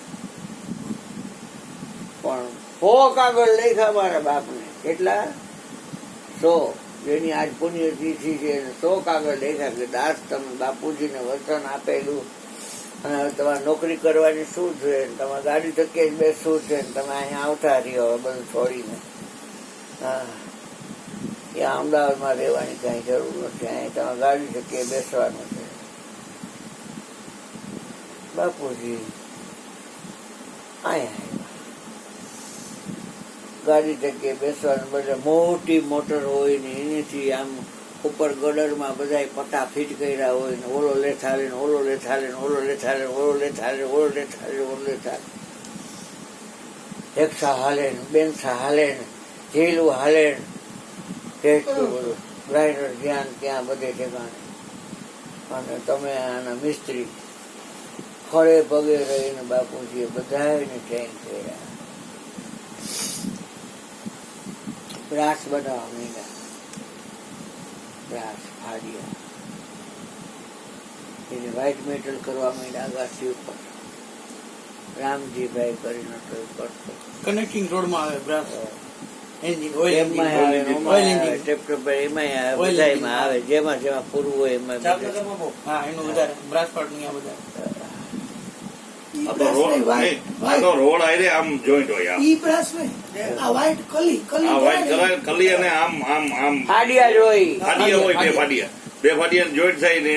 પણ 100 કાગળ લખ્યા મારા બાપને. કેટલા? 100. જેની આજ પુણ્યતિથિ છે 100 કાગળ લખ્યા કે દાસ તમે બાપુજીને વચન આપેલું અને હવે તમારે નોકરી કરવાની શું છે, તમારે ગાડી ધક્કે જ બેસવું છે, તમે અહીંયા આવતા રહ્યો હવે બધું છોડીને. હા, એ અમદાવાદમાં રહેવાની કઈ જરૂર નથી, અહીંયા તમારે ગાડી ધક્કે બેસવાનું છે. બાપુજી અહીંયા ગાડી ટકે બેસવાનું બદલે મોટી મોટર હોય ને એનેથી આમ ઉપર ગડરમાં બધા પટા ફીટ કર્યા હોય ને ઓલો લેથાલે ને ઓલો લેથાલે ને ઓલો લેથાલે ને ઓલો લેથાલે ઓલો લેથાલે ઓલો લેથાલે રિક્ષા હાલે ને બેન્સા હાલે ને જેલું હાલે ને કેટલું બધું ગ્રાઇન્ડર જ્યાં ત્યાં બધે ઠેકાણે અને તમે આના મિસ્ત્રી ખડે પગે રહીને બાપુજીએ બધાને ટ્રેન કર્યા બ્રાસ બનાવવા માંડ્યા બ્રાસ ફાડ્યા એને વ્હાઇટ મેટલ કરવા માંડ્યા આગાસી ઉપર રામજીભાઈ કરીને તો કરતો કનેક્ટિંગ રોડમાં આવે બ્રાસ એન્જિન ઓઇલ એમાં આવે એમાં આવે બધામાં આવે જેમાં જેમાં પૂરવું હોય એમાં હા એનું વધારે બ્રાસ પાર્ટ નું બધા આ તો રોડ આઈ રે આમ જોઈન્ટ હોય આમ. ઈ બ્રાસ ને આ વ્હાઈટ કલી આ white colour કલી અને આમ આમ આમ ફાડ્યા જ હોય ફાડિયા હોય બે ફાડિયા જોઈન્ટ થાય ને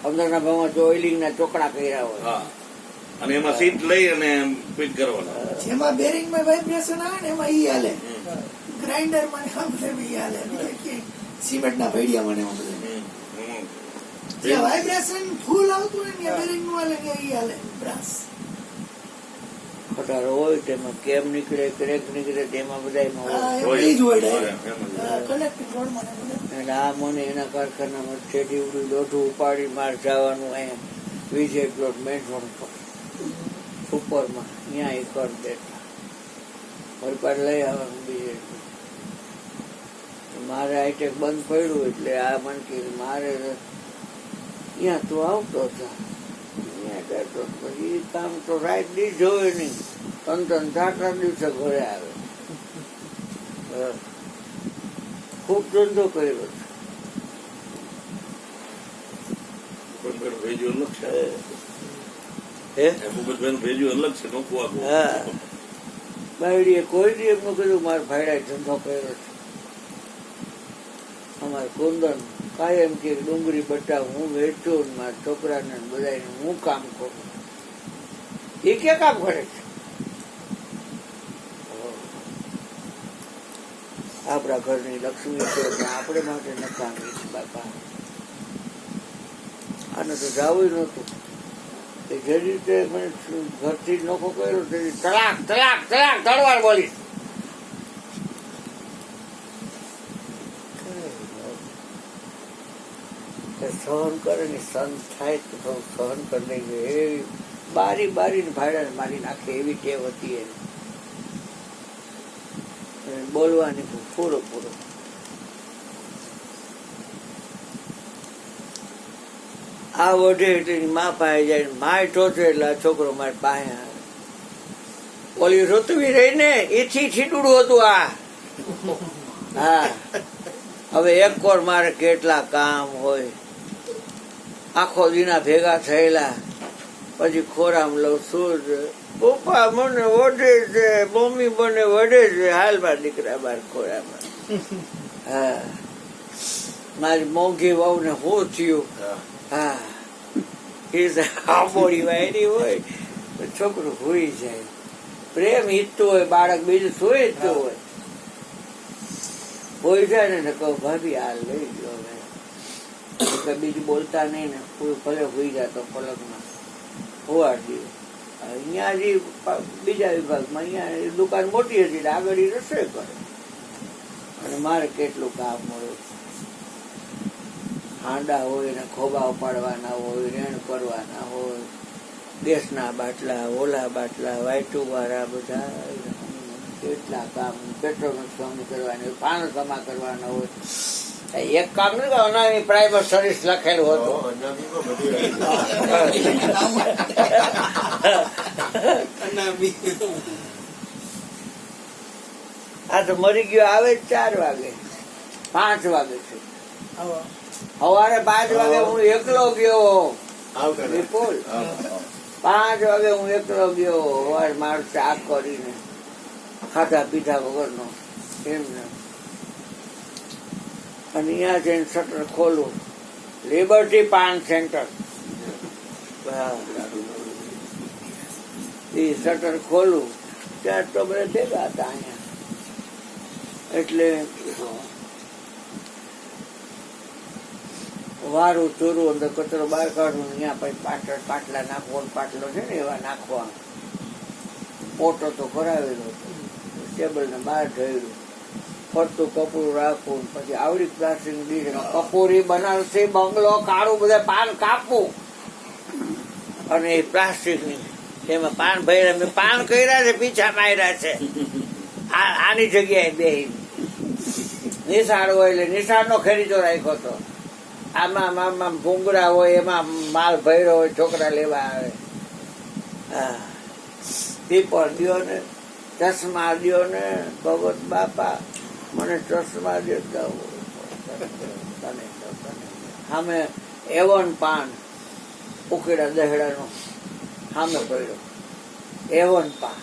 અંદરના ભાગમાં જો ઓઇલિંગ ના ચોકડા કર્યા હોય હા અને એમાં સીટ લઈ અને ફિટ કરવાના. જેમાં બેરિંગ માં વાઇબ્રેશન આવે ને એમાં ઈ હાલે ગ્રાઇન્ડર માં આમ ઈ હાલે સિમેન્ટ ના ભેડિયા મને બધું જ્યાં વાઇબ્રેશન ફૂલ આવતું હોય ને બેરિંગ નું હાલે ને ઈ હાલે બ્રાસ ખટારો હોય તેમાં કેમ નીકળે ક્રેક નીકળે તેમાં બધા ઈ જ હોય કનેક્ટિંગ રોડ માં અને આ મને એના કારખાનામાં છેટી ઉડી દોઢું ઉપાડી માર જવાનું અહીંયા વિજય પ્લોટ મેન રોડ પર સુપરમાં ત્યાં એ કર દેતા ફરી પાછ લઈ આવવાનું બીજે મારે હાઈટેક બંધ પડ્યું એટલે આ મને કે મારે ત્યાં તું આવતો હતા ત્યાં કરતો પછી કામ તો રાત દી જોવે નહીં 3-4 દિવસે ઘરે આવે ખૂબ ધંધો કર્યો ભેજ્યું અલગ છે હે ભૂપતભાઈ ભેજ્યું અલગ છે નોખું આખું. હા બાયડીએ કોઈ દી એમનું કીધું મારા ભાઈડાએ ધંધો કર્યો છે અમારે કુંદન કાયમ કે ડુંગળી બટાવ હું વેચું ને મારા છોકરાને બધાને હું કામ કરું એ ક્યાં કામ કરે છે આપણા ઘરની લક્ષ્મી છે પણ આપણે માટે નકામી છે બાપા આને તો જાવું નહોતું એ જે રીતે મને ઘરથી નોખો કર્યો તે તલાક તલાક તલાક તળવાર બોલીશ સહન કરે ને સહન થાય તો થોડું સહન કરી લઈ જાય એવી બારી બારી ને ભાડા મારી નાખે એવી ટેવ હતી એને બોલવાની પૂરો પૂરો આ વઢે એટલે મા પાસે જાય માય ટોચે એટલે આ છોકરો મારી પાસે આવે ઓલી ઋતુવી રહી ને એથી છીટુડું હતું આ હા હવે એક કોર મારે કેટલા કામ હોય આખો દીના ભેગા થયેલા પછી ખોરામ લઉં શું છે પપ્પા મને વઢે છે મમ્મી મને વઢે છે હાલ મારા દીકરા બાર ખોરામાં હા મારી મોંઘી વહુ ને શું થયું હા એ આંબોડી વાયરી હોય તો છોકરું હોઈ જાય પ્રેમ ઈચ્છતું હોય બાળક બીજું શું ઈચ્છતું હોય હોઈ જાય ને કહું ભાભી હાલ લઈ ગયો હવે બીજું બોલતા નહીં ને કોઈ ભલે હોઈ જાય તો પલકમાં હોવાડી અહીંયા જે બીજા વિભાગમાં અહીંયા દુકાન મોટી હતી આગળ રસોઈ કરે અને મારે કેટલું કામ હોય હાંડા હોય ને ખોબા ઉપાડવાના હોય રેણ કરવાના હોય ગેસના બાટલા ઓલા બાટલા વાયટું વાળા બધા કેટલા કામ પેટ્રોલ નોંધણી કરવાની પાન જમા કરવાના હોય એક કામ નહીં અનામી પ્રાઇવેટ સર્વિસ લખેલું હતું આ તો મરી ગયો આવે 4 વાગે 5 વાગે છે સવારે 5 વાગે હું એકલો ગયો વિપુલ 5 વાગે હું એકલો ગયો સવારે મારું ચા કરીને ખાધા પીધા વગરનો એમને અને અહીંયા જઈને શટર ખોલું લિબર્ટી પાન સેન્ટર એ શટર ખોલું ત્યાં તો બધા ભેગા હતા અહીંયા એટલે 5 વાગે હું એકલો ગયો સવારે 5 વાગે હું એકલો ગયો સવારે મારું ચા કરીને ખાધા પીધા વગરનો એમને અને અહીંયા જઈને શટર ખોલું લિબર્ટી પાન સેન્ટર એ શટર ખોલું ત્યાં તો બધા ભેગા હતા અહીંયા એટલે 5 વાગે હું એકલો ગયો સવારે 5 વાગે હું એકલો ગયો સવારે મારું ચા કરીને ખાધા પીધા વગરનો એટલે વારું ચોરું અંદર કચરો બહાર કાઢવું, ત્યાં પછી પાછળ પાટલા નાખવો, પાટલો છે ને એવા નાખવા. પોટો તો કરાવેલો હતો, ટેબલ ને બહાર ઢળ્યું, ફરતું કપડું રાખવું, પછી આવડી પ્લાસ્ટિક કપોરી બનાવશે, બંગલો કાળું, બધા પાન કાપવું, અને એ પ્લાસ્ટિકની એમાં પાન ભર્યા. મેં પાન કર્યા છે, પીછા માર્યા છે આની જગ્યાએ બે. નિશાળ હોય એટલે નિશાળનો ખરીદો રાખ્યો હતો. આમાં ભૂંગરા હોય, એમાં માલ ભર્યો હોય, છોકરા લેવા આવે. હા, પીપળ દ્યો ને, ચશ્મા દ્યો ને, ભગવત બાપા મને ચશ્મા દેતા સામે એવન પાન ઉકેડા દહેડાનો સામે પડ્યો. એવન પાન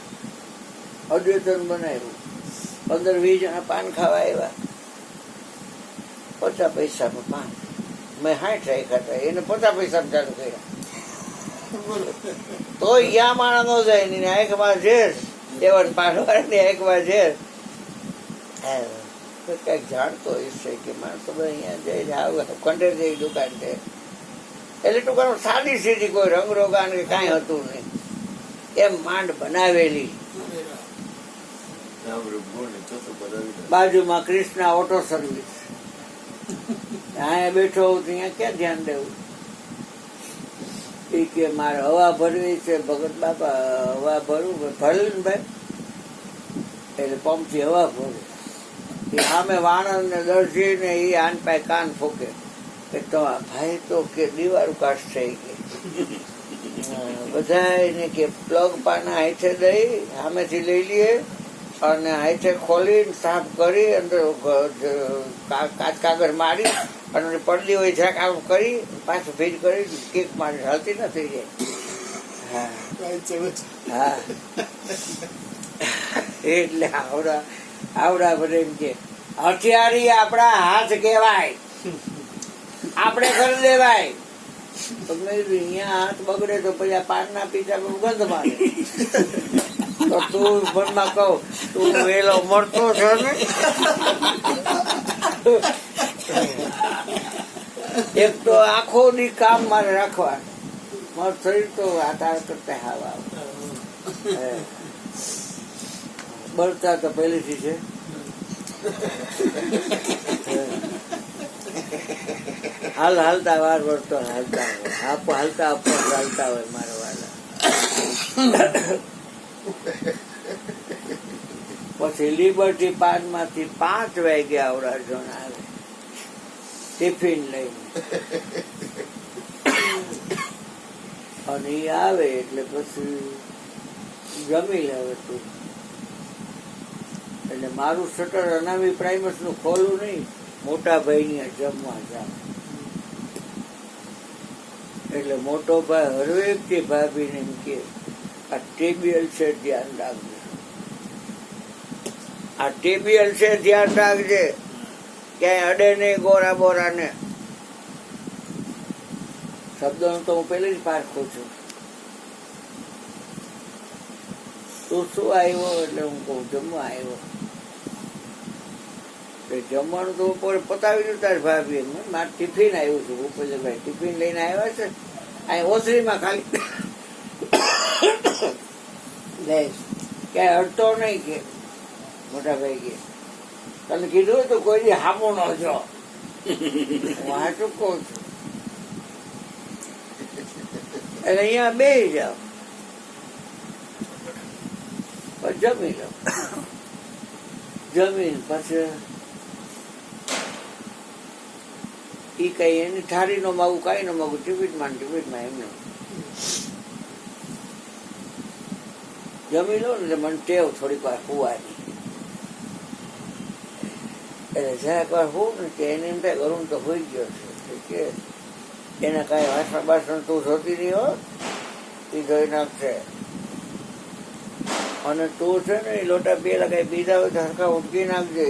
અદ્વૈતન બનાવ્યું. 15-20 જણા પાન ખાવા આવ્યા. 50 પૈસામાં પાન. મેં 60 રાખ્યા હતા, એને 50 પૈસામાં ચાલુ કર્યા. તો યા માણસ નો જાય ને આંખમાં ઝેર. એવન પાન વાળાની આંખમાં ઝેર. કઈક જાણતો હશે કે માણસો બધા અહીંયા જઈને આવું ખંડેર જેવી દુકાન છે. એટલે ટૂંકામાં સાદી સીધી, કોઈ રંગરોગાન કે કાંઈ હતું નહીં, એમ માંડ બનાવેલી. બાજુમાં કૃષ્ણા ઓટો સર્વિસ. અહીંયા બેઠો હોઉં તો અહીંયા ક્યાં ધ્યાન દેવું? એ કે મારે હવા ભરવી છે ભગત બાપા, હવા ભરવું ભરે ને ભાઈ. એટલે પંપથી હવા ભરે. એ સામે વાણંદ ને દરજી ને એ આન પાય કાન ફૂકે કે તો ભાઈ તો કે દિવાળું કાઢશે કે બધા કે પ્લગ પાના હાથે દઈ સામેથી લઈ લઈએ અને હાથે ખોલીને સાફ કરી અંદર કાગળ મારી અને પડલી હોય જરાક આમ કરી પાછું ભીજ કરી કેક મારી હાલતી ન થઈ જાય. હા હા, એટલે આવડા બધા એમ કે હથિયારી આપણા હાથ કહેવાય, આપણે કરી દેવાય. અહીંયા હાથ બગડે તો પછી પાન ના પીતા ગંધ મારે. તો તું મનમાં કહું તું વેલો મળતો છો ને. એક તો આખો દી કામ મારે રાખવા, મારું શરીર તો આધાર કરતા હાવા બળતા તો પહેલેથી છે. હાલતા વાર વળતો હાલતા હોય, હાલતા હાલતા હોય મારા વાલા. પછી લિબર્ટી પાર્ક માંથી 5 વાગે આવડા જણ આવે ટિફિન લઈને, અને એ આવે એટલે પછી જમી લે તું. એટલે મારું શટર અનામી પ્રાઇમસ નું ખોલું નહીં, મોટા ભાઈ ની જમવા જાવ. એટલે મોટો ભાઈ હરવેક થી ભાભી ને એમ કે આ ટેબિયલ છે ધ્યાન રાખજે, આ ટેબિયલ છે ધ્યાન રાખજે, ક્યાંય અડે નહીં ગોરા બોરા ને. શબ્દો તો હું પેલી જ પારખું છું. તું શું આવ્યો? એટલે હું કહું જમવા આવ્યો. જમવાનું તો બપોરે પતાવી દીધું તારી ભાભી. મારે ટિફિન આવ્યું છે ભૂપેન્દ્રભાઈ, ટિફિન લઈને આવ્યા છે. અહીં ઓસરીમાં ખાલી લઈશ, ક્યાંય અડતો નહીં કે મોટા ભાઈ કે તને કીધું તો કોઈ દી હામો ન જો. હું હાચું કહું છું. એટલે અહીંયા બેસી જાઓ, જમી લો. જમીન પછી ઈ કઈ એની થાળી નો માગું, કઈ નો માગું, ટિફિનમાં એમને જમી લો ને. મને ટેવ થોડીક વાર હોવાની, એટલે જરાક વાર હોઉં ને કે એને એમ થાય કરું તો હોઈ ગયો છે કે એને કઈ વાસણ બાસણ તું જોતી નહીં હો, એ ધોઈ નાખશે. અને તું છે ને એ લોટા પેલા કઈ બીજા હોય તો હરખા ઉટકી નાખજે.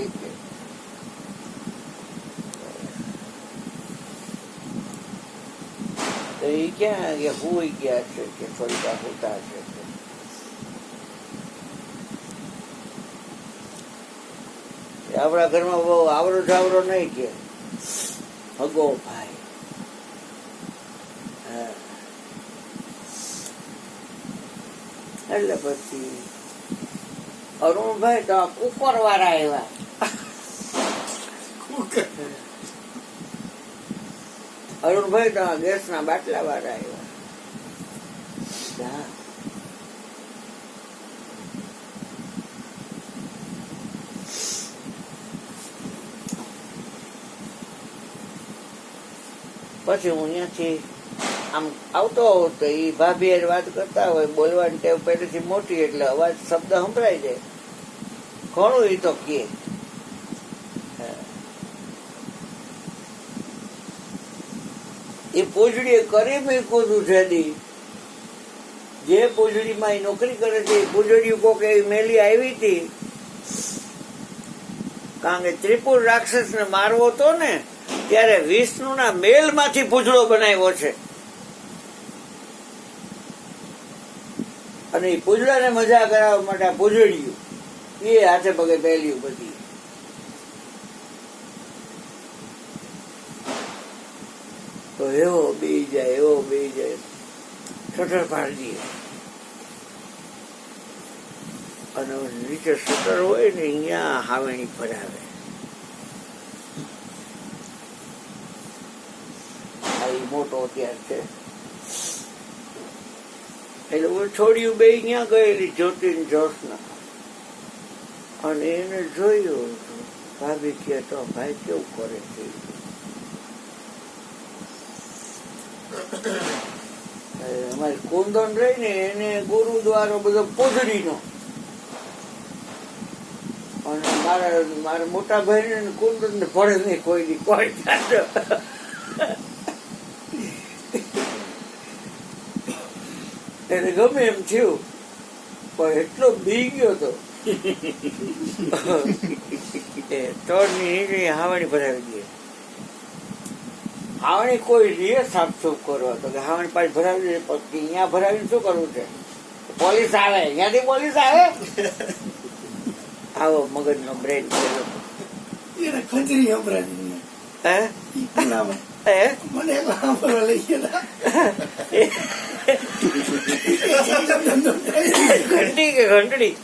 તો એ ક્યાં કે હુઈ ગયા છે કે થોડીક વાર હોતા છે. આપણા ઘરમાં બહુ આવરો જાવરો નહીં કે હગો ભાઈ હા. એટલે પછી અરુણભાઈ તો કુકર વાળા આવ્યા. અરુણભાઈ તો ગેસ ના બાટલા વાળા આવ્યા. હા. પછી હું અહીંયાથી આમ આવતો હોઉં તો એ ભાભી હારે વાત કરતા હોય, બોલવાની ટેવ પહેલેથી મોટી એટલે અવાજ શબ્દ સંભળાઈ જાય. ઘણું એ તો કે એ પૂજડીએ કરી મૂક્યું હતું જેદી, જે પૂજડીમાં એ નોકરી કરે છે એ પૂજડી કોક એવી મેલી આવી હતી, કારણ કે ત્રિપુર રાક્ષસ ને મારવો હતો ને ત્યારે વિષ્ણુના મેલ માંથી પૂજડો બનાવ્યો છે. અને એ પૂજડાને મજા કરાવવા માટે આ પૂજડિયું એ હાથે પગે પહેલ્યું બધી. તો એવો બી જાય, એવો બી જાય, શટર પાડી દે. અને નીચે શટર હોય ને અહીંયા હાવેણી ભરાવે. મોટો અત્યાર છે એટલે હું છોડ્યું બે અહીંયા ગયેલી જ્યોતિ ને જ્યોત્સના, અને એને જોયું. ભાભી કે તો ભાઈ કેવું કરે છે. અમારી કુંદન રહી ને એને ગુરુદ્વારો બધો પૂજડીનો, અને મારા મોટા ભાઈ ને કુંદન ને પડે નહીં કોઈ દી કોઈ. એને ગમે એમ થયું પણ એટલો બી ગયો હતો એ તળની નીકળી હાવણી ભરાવી દે. હાવણી કોઈ લે સાફસૂફ કરવા તો કે હાવણી પાછી ભરાવી દે, પછી અહીંયા ભરાવીને શું કરવું છે? પોલીસ આવે, અહીંયાથી પોલીસ આવે. આવો મગજનો બ્રેન એને ખંજરી સંભળાવી. હે હે મને સાંભળવા લઈ ગયા ઘંટી કે ઘંટડી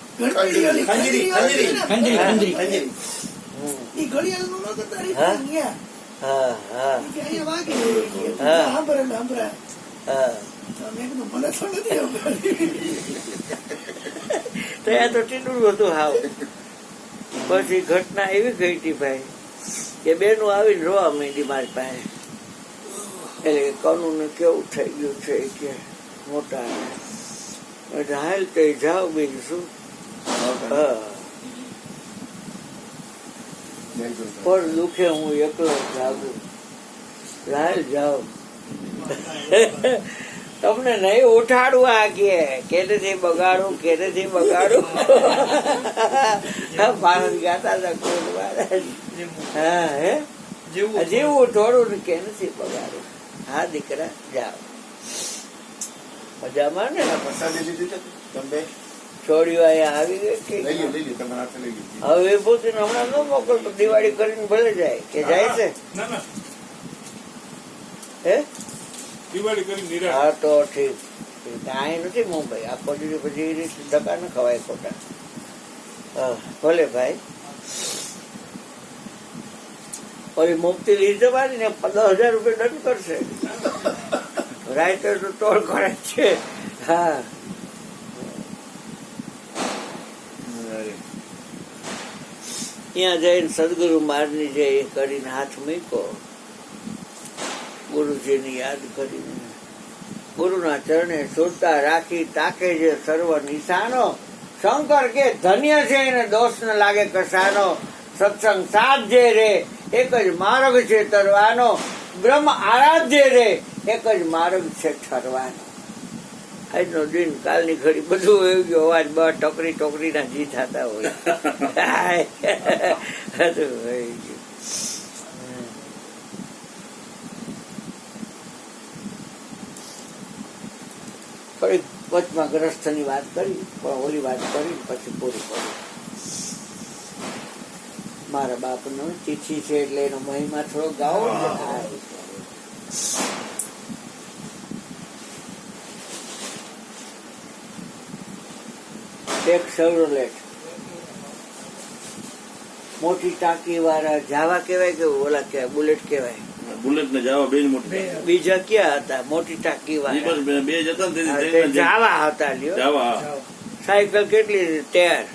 ત્યાં તો ટીડું હતું હાવ. પછી ઘટના એવી ગઈ હતી ભાઈ કે બેનું આવીને રોવા માંડી મારી પાસે. એટલે કનુને કેવું થઈ ગયું છે કે મોટા હાલ તો જાઓ બીજું શું. પણ દુખે હું એકલો જાગું. હાલ જાઓ તમને નહીં ઉઠાડું. આ કેનેથી બગાડું, કેનેથી બગાડું. ભારત ગાતા હતા કોઈ મહારાજ. હા હે જેવું થોડું ને કેનેથી બગાડું. હા દીકરા જાઓ. મજામાં ને છોડીઓ અહીંયા આવી ગઈ કે હવે પોતે હમણાં ન મોકલતો, દિવાળી કરીને ભલે જાય કે જાય છે. હે હા તો ઠીક. અહીં નથી મુંબઈ આખો દીધી પછી એ રીતે ધક્કા ન ખવાય ખોટા. ભલે ભાઈ. ઓલી મુક્તિ લઈ જવાની ને 10,000 રૂપિયા દંડ કરશે. રાઇટર તો તોડ કરે છે. હા ત્યાં જઈને સદગુરુ મારની જે એ કરીને હાથ મૂક્યો, ગુરુજીની યાદ કરીને ગુરુના ચરણે સુરતા રાખી તાકે જે સર્વ નિશાનો. શંકર કે ધન્ય છે એને દોષ ન લાગે કસાનો. સત્સંગ સાધજે રે એક જ માર્ગ છે તરવાનો. બ્રહ્મ આરાધ્ય રે એક જ માર્ગ છે ઠરવાનો. આજનો દિન કાલની ઘડી બધું એવું ગયું. અવાજ બ ટોકરી ના જી થતા હોય. થોડીક વચમાં ગ્રસ્થની વાત કરી પણ ઓલી વાત કરી પછી પૂરી કરી. મારા બાપનો તિથિ છે એટલે એનો મહિમા થોડો ગાવો. એક સેવરોલેટ, મોટી ટાંકી વાળા જાવા કેવાય કે ઓલા કેવાય બુલેટ કેવાય, બુલેટ ને જાવા બે મોટી બીજા ક્યાં હતા મોટી ટાંકી ઈ વાળા? બસ બે જ હતા ને હા, તેથી તે જાવા હતા લ્યો. જાવા સાયકલ કેટલી 13.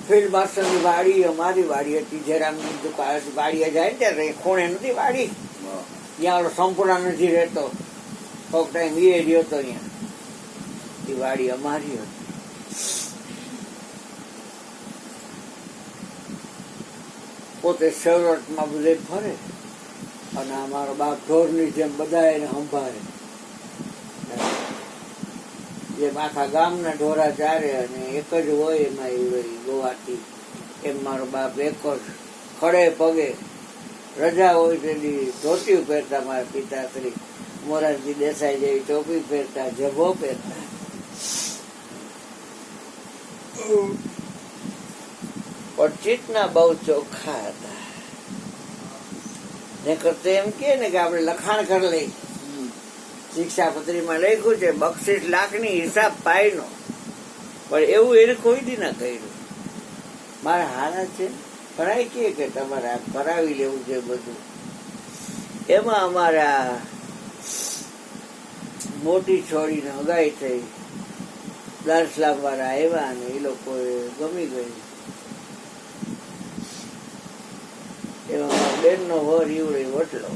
ફિલ્ડ માસ્ટરની વાડી અમારી વાડી હતી, જરામની દુકાન વાડીએ જાય ને ત્યારે એ ખૂણે નથી વાડી, ત્યાં ઓલો સંપૂર્ણ નથી રહેતો, કોક ટાઈમ એ રહ્યો તો અહીંયા, એ વાડી અમારી હતી. પોતે શેવરોટમાં બધે ફરે અને અમારો બાપ ઢોરની જેમ બધા એને સંભાળે, જેમ આખા ગામના ઢોરા ચારે અને એક જ હોય એમાં એ ગોવાથી, એમ મારો બાપ એક જ ખડે પગે રજા હોય તેની ધોતી પહેરતા, મારા પિતાશ્રી મોરારજી દેસાઈ જેવી ટોપી પહેરતા, જભો પહેરતા. પણ ચિત્તના બહુ ચોખ્ખા હતા. ને કરતે એમ કે ને કે આપણે લખાણ કરી લઈ, શિક્ષાપત્રીમાં લખ્યું છે 32 લાખની હિસાબ પાયનો, પણ એવું એને કોઈ દી ના કર્યું. મારા હારા છે ઘણા કે તમારે આ કરાવી લેવું છે બધું. એમાં અમારા મોટી છોડીને હગાઈ થઈ, દાર્સલામ વાળા આવ્યા અને એ લોકોએ ગમી ગઈ. એમાં બેનનો વર ઈવડે વટલો,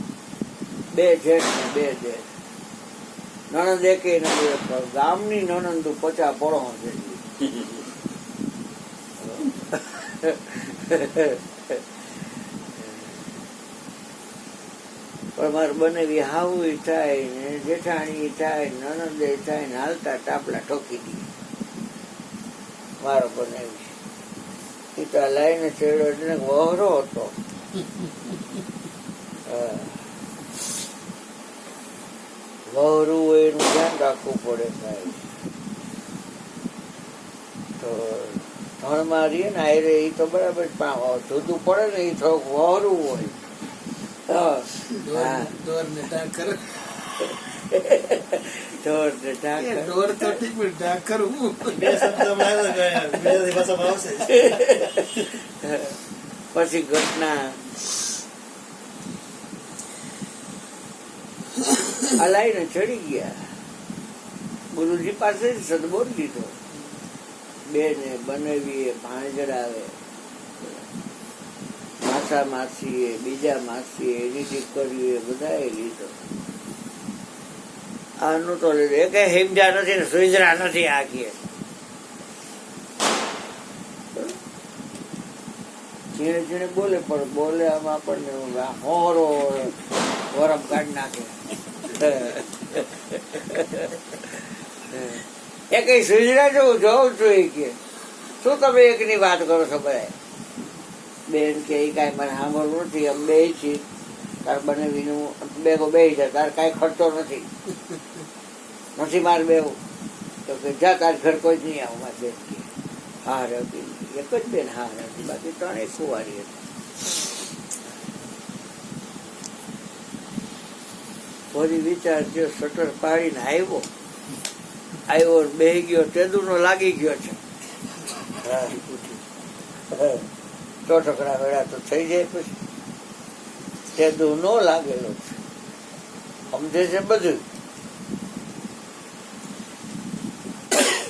2 જેઠ ને 2 જેઠ. નણંદ એકે નથી, ગામની નણંદ 50 પડો જેટલી. પણ મારે બનેવી હાવું થાય ને જેઠાણી થાય, નણંદે થાય ને હાલતા ટાપલા ઠોકી દી. મારો બનેવી પિતા લાઈને ચેડો એટલે વહરો હતો. વહરું હોય એનું ધ્યાન રાખવું પડે સાહેબ. તો ધણમાં રહીએ ને આયરે એ તો બરાબર જુદું પડે ને એ થોડુંક વહરું હોય. પછી ઘટના હલાઈને ચડી ગયા. ગુરુજી પાસે સદબોધ લીધો. બેને બનેવી ભાણજરાવે, માસા માસી બીજા માસી એની દીકરીઓ બધાએ લીધો. આનું તો લીધું એ કઈ હિમજા નથી ને સુઈજરા નથી. આખી ઝીણે ઝીણે બોલે પણ બોલે આમ આપણને હોરો વરમ કાઢી નાખે. એ કઈ સુઈજરા જોઉં જોઉં છું કે શું તમે એકની વાત કરો છો બધા? બેન કે એ કાંઈ મને સાંભળવું નથી, અમે બે છીએ, તાર બનેવીનું બેગો બે છે, તાર કાંઈ ખર્ચો નથી મારે બેવું. તો કે જા તાર ઘર કોઈ જ નહીં આવું. મારે બેન કે હા હતી, એક જ બેન હા હતી, બાકી 3 કુંવારી હતી. ફરી વિચાર થયો, શટર પાડીને આવ્યો બેહી ગયો, તેદુનો લાગી ગયો છે. ટોટકડા વેળા તો થઈ જાય, પછી તેદુ નો લાગેલો છે, સમજે છે બધું.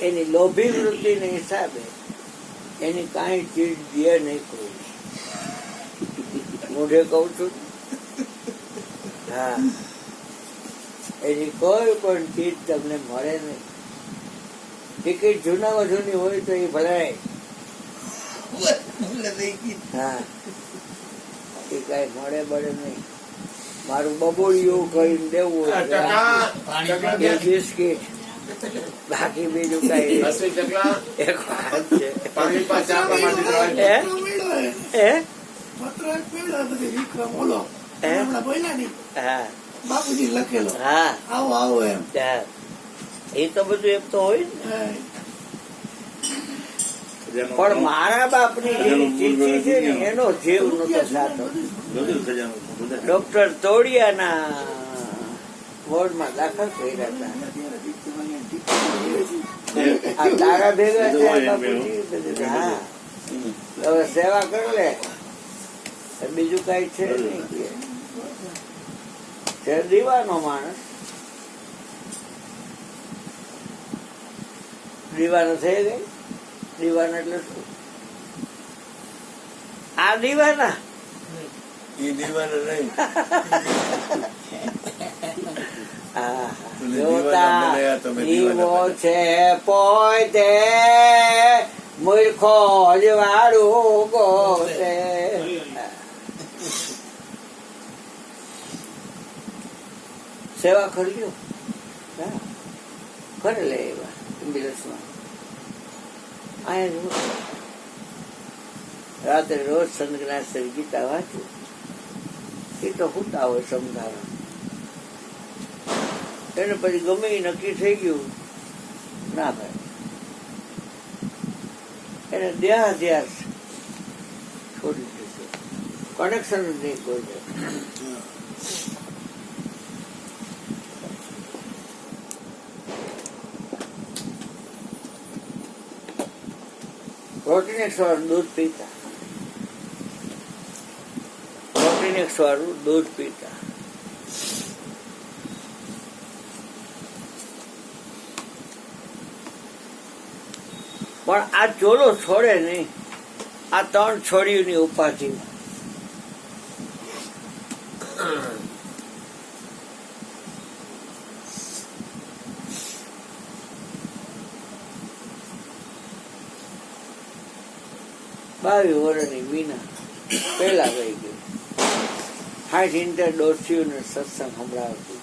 એની લોભી વૃત્તિને હિસાબે એની કાંઈ ચીજ દે નહીં કોઈ. મોઢે કઉ છું. હા, એની કોઈ પણ ચીજ તમને મળે નહીં. ટિકિટ જૂનામાં જૂની હોય તો એ ભરાય. હા, એ કઈ મળે બળે નહીં. મારું બબોળિયું કરીને દેવું હોય, બિસ્કીટ, બાકી બીજું કઈ એક વાત છે. બાપુજી લખેલો હા, આવો આવો એમ. એ તો બધું એમ તો હોય ને. પણ મારા બાપની જે ચિઠ્ઠી છે ને એનો જીવ નતો સાતો. ડોક્ટર તોડિયાના વોર્ડમાં દાખલ કર્યા હતા. આ તારા ભેગા બધું થયા હોય એમ બાપુજી. બધું. હા હવે સેવા કરી લે, બીજું કઈ છે નહીં કે છે દીવાનો માણસ. દીવાનો થઈ ગઈ. દીવાનો એટલે શું? આ દીવાના ઈ દીવાના નહીં. જોતા દીવો છે પોતે મૂર્ખો જ વાળું ગોતે. સેવા કરી લ્યો. હા, કરી લે એવા એમ્બ્યુલન્સમાં. અહીંયા રાત્રે રોજ સંત ગીતા વાંચું. એ તો હુતા હોય સમજાવે એને પછી ગમે એ નક્કી થઈ ગયું ના ભાઈ એને દેહાધ્યાસ છોડી દીધું. કનેક્શન જ નહીં કોઈ દે. પ્રોટીન એક વાળું દૂધ પીતા. પ્રોટીન એક વાળું દૂધ પીતા. પણ આ ચોલો છોડે નહીં. આ 3 છોડીઓની ઉપાધિ. બાવીસ વર્ષની મીના પેલા ગઈ ગઈ. 60 ડોસીઓને સત્સંગ સંભળાવતી.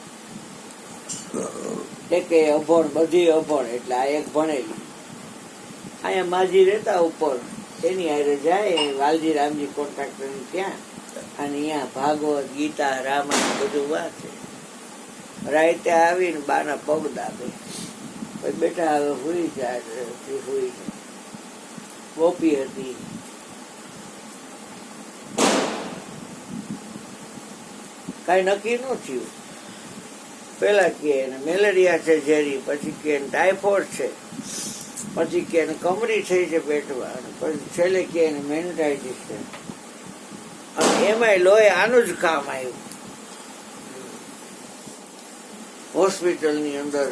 એકે અભણ, બધી અભણ. એટલે આ એક ભણેલી. અહીંયા માજી રહેતા ઉપર એની હારે જાય વાલજી રામજી કોન્ટ્રાક્ટર ત્યાં, અને અહીંયા ભાગવત ગીતા રામાયણ બધું વાંચે. રાતે આવીને બાના પગ દાબે. પછી બેટા હવે હુઈ જાય. હુઈ જાય. ગોપી હતી. કઈ નક્કી ન થયું. પેલા કે મેલેરિયા છે ઝેરી, પછી કે ટાઈફોઇડ છે, પછી કે કમરી થઈ છે પેટમાં, પછી છેલ્લે કે મેનિટાઇટિસ છે. અને એમાંય લોહી આનું જ કામ આવ્યું. હોસ્પિટલની અંદર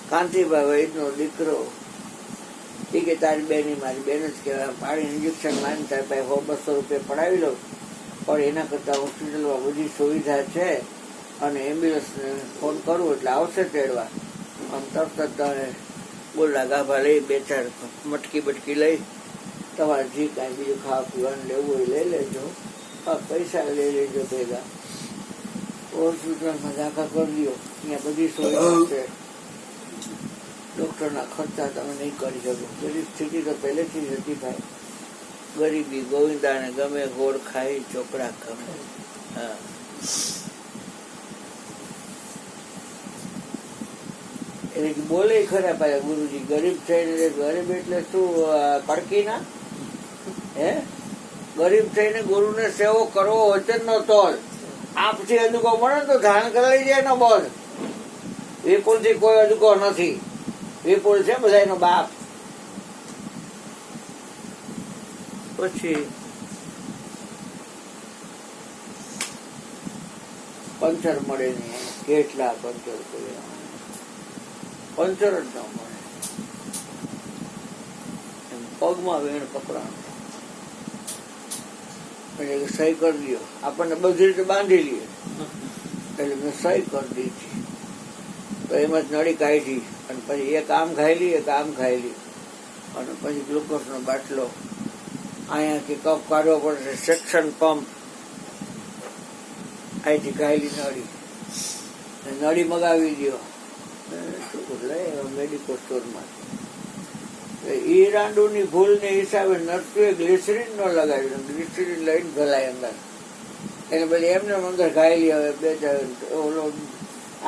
કાંતિભાઈ વૈદનો દીકરો એ કે તારી બેની મારી બેન જ કહેવાય. પાણી ઇન્જેક્શન મારીને તારી પાસે 100-200 રૂપિયા પડાવી લો, પણ એના કરતાં હોસ્પિટલમાં બધી સુવિધા છે અને એમ્બ્યુલન્સને ફોન કરવું એટલે આવશે તેડવા. આમ તરત જ તમે બોલા ગાભા લઈ 2-4 મટકી બટકી લઈ તમારે જે કાંઈ બીજું ખાવા પીવાનું લેવું હોય લઈ લેજો. પૈસા લઈ લેજો ભેગા. હોસ્પિટલમાં દાખલ કરી દો. અહીંયા બધી સુવિધા છે. ડોક્ટરના ખર્ચા તમે નહીં કરી શકો. ગરીબ સ્થિતિ તો પહેલેથી જ હતી ભાઈ. ગરીબી ગોવિંદાને ગમે, ગોળ ખાઈ ચોપડા ગમે. હા, એટલે બોલે ખરા પાછા ગુરુજી. ગરીબ થઈને, ગરીબ એટલે શું કડકી ના? હે, ગરીબ થઈને ગુરુને સેવો કરવો વચન નો તોલ. આપથી અદુકો મળે તો ધારણ કરાવી જાય ને બોલ. વિપુલ થી કોઈ અદુકો નથી. વિપુલ છે બધા એનો બાપ. પછી પંચર મળે નહીં. કેટલા પંચર કર્યા? પંચર જ ન મળે. પગમાં વેણ પકડાણ એટલે સહી કરી દો. આપણને બધી રીતે બાંધી લઈએ એટલે મેં સહી કરી દીધી. તો એમાં જ નળી કાઢી અને પછી એક આમ ખાઈ લી, એક આમ ખાઈ લી, અને પછી ગ્લુકોઝનો બાટલો અહીંયાથી કપ કાઢવો પડશે. સેક્શન પંપ અહીંથી ખાઈ નળી. નળી મગાવી દો. શું લે મેડિકલ સ્ટોરમાં. એ રાંડુની ભૂલને હિસાબે નર્સોએ ગ્લિસરીન ન લગાવ્યું. ગ્લિસરીન લઈને ગલાય અંદર. એટલે પછી એમને અંદર ખાઈ હવે 2-4 ઓલો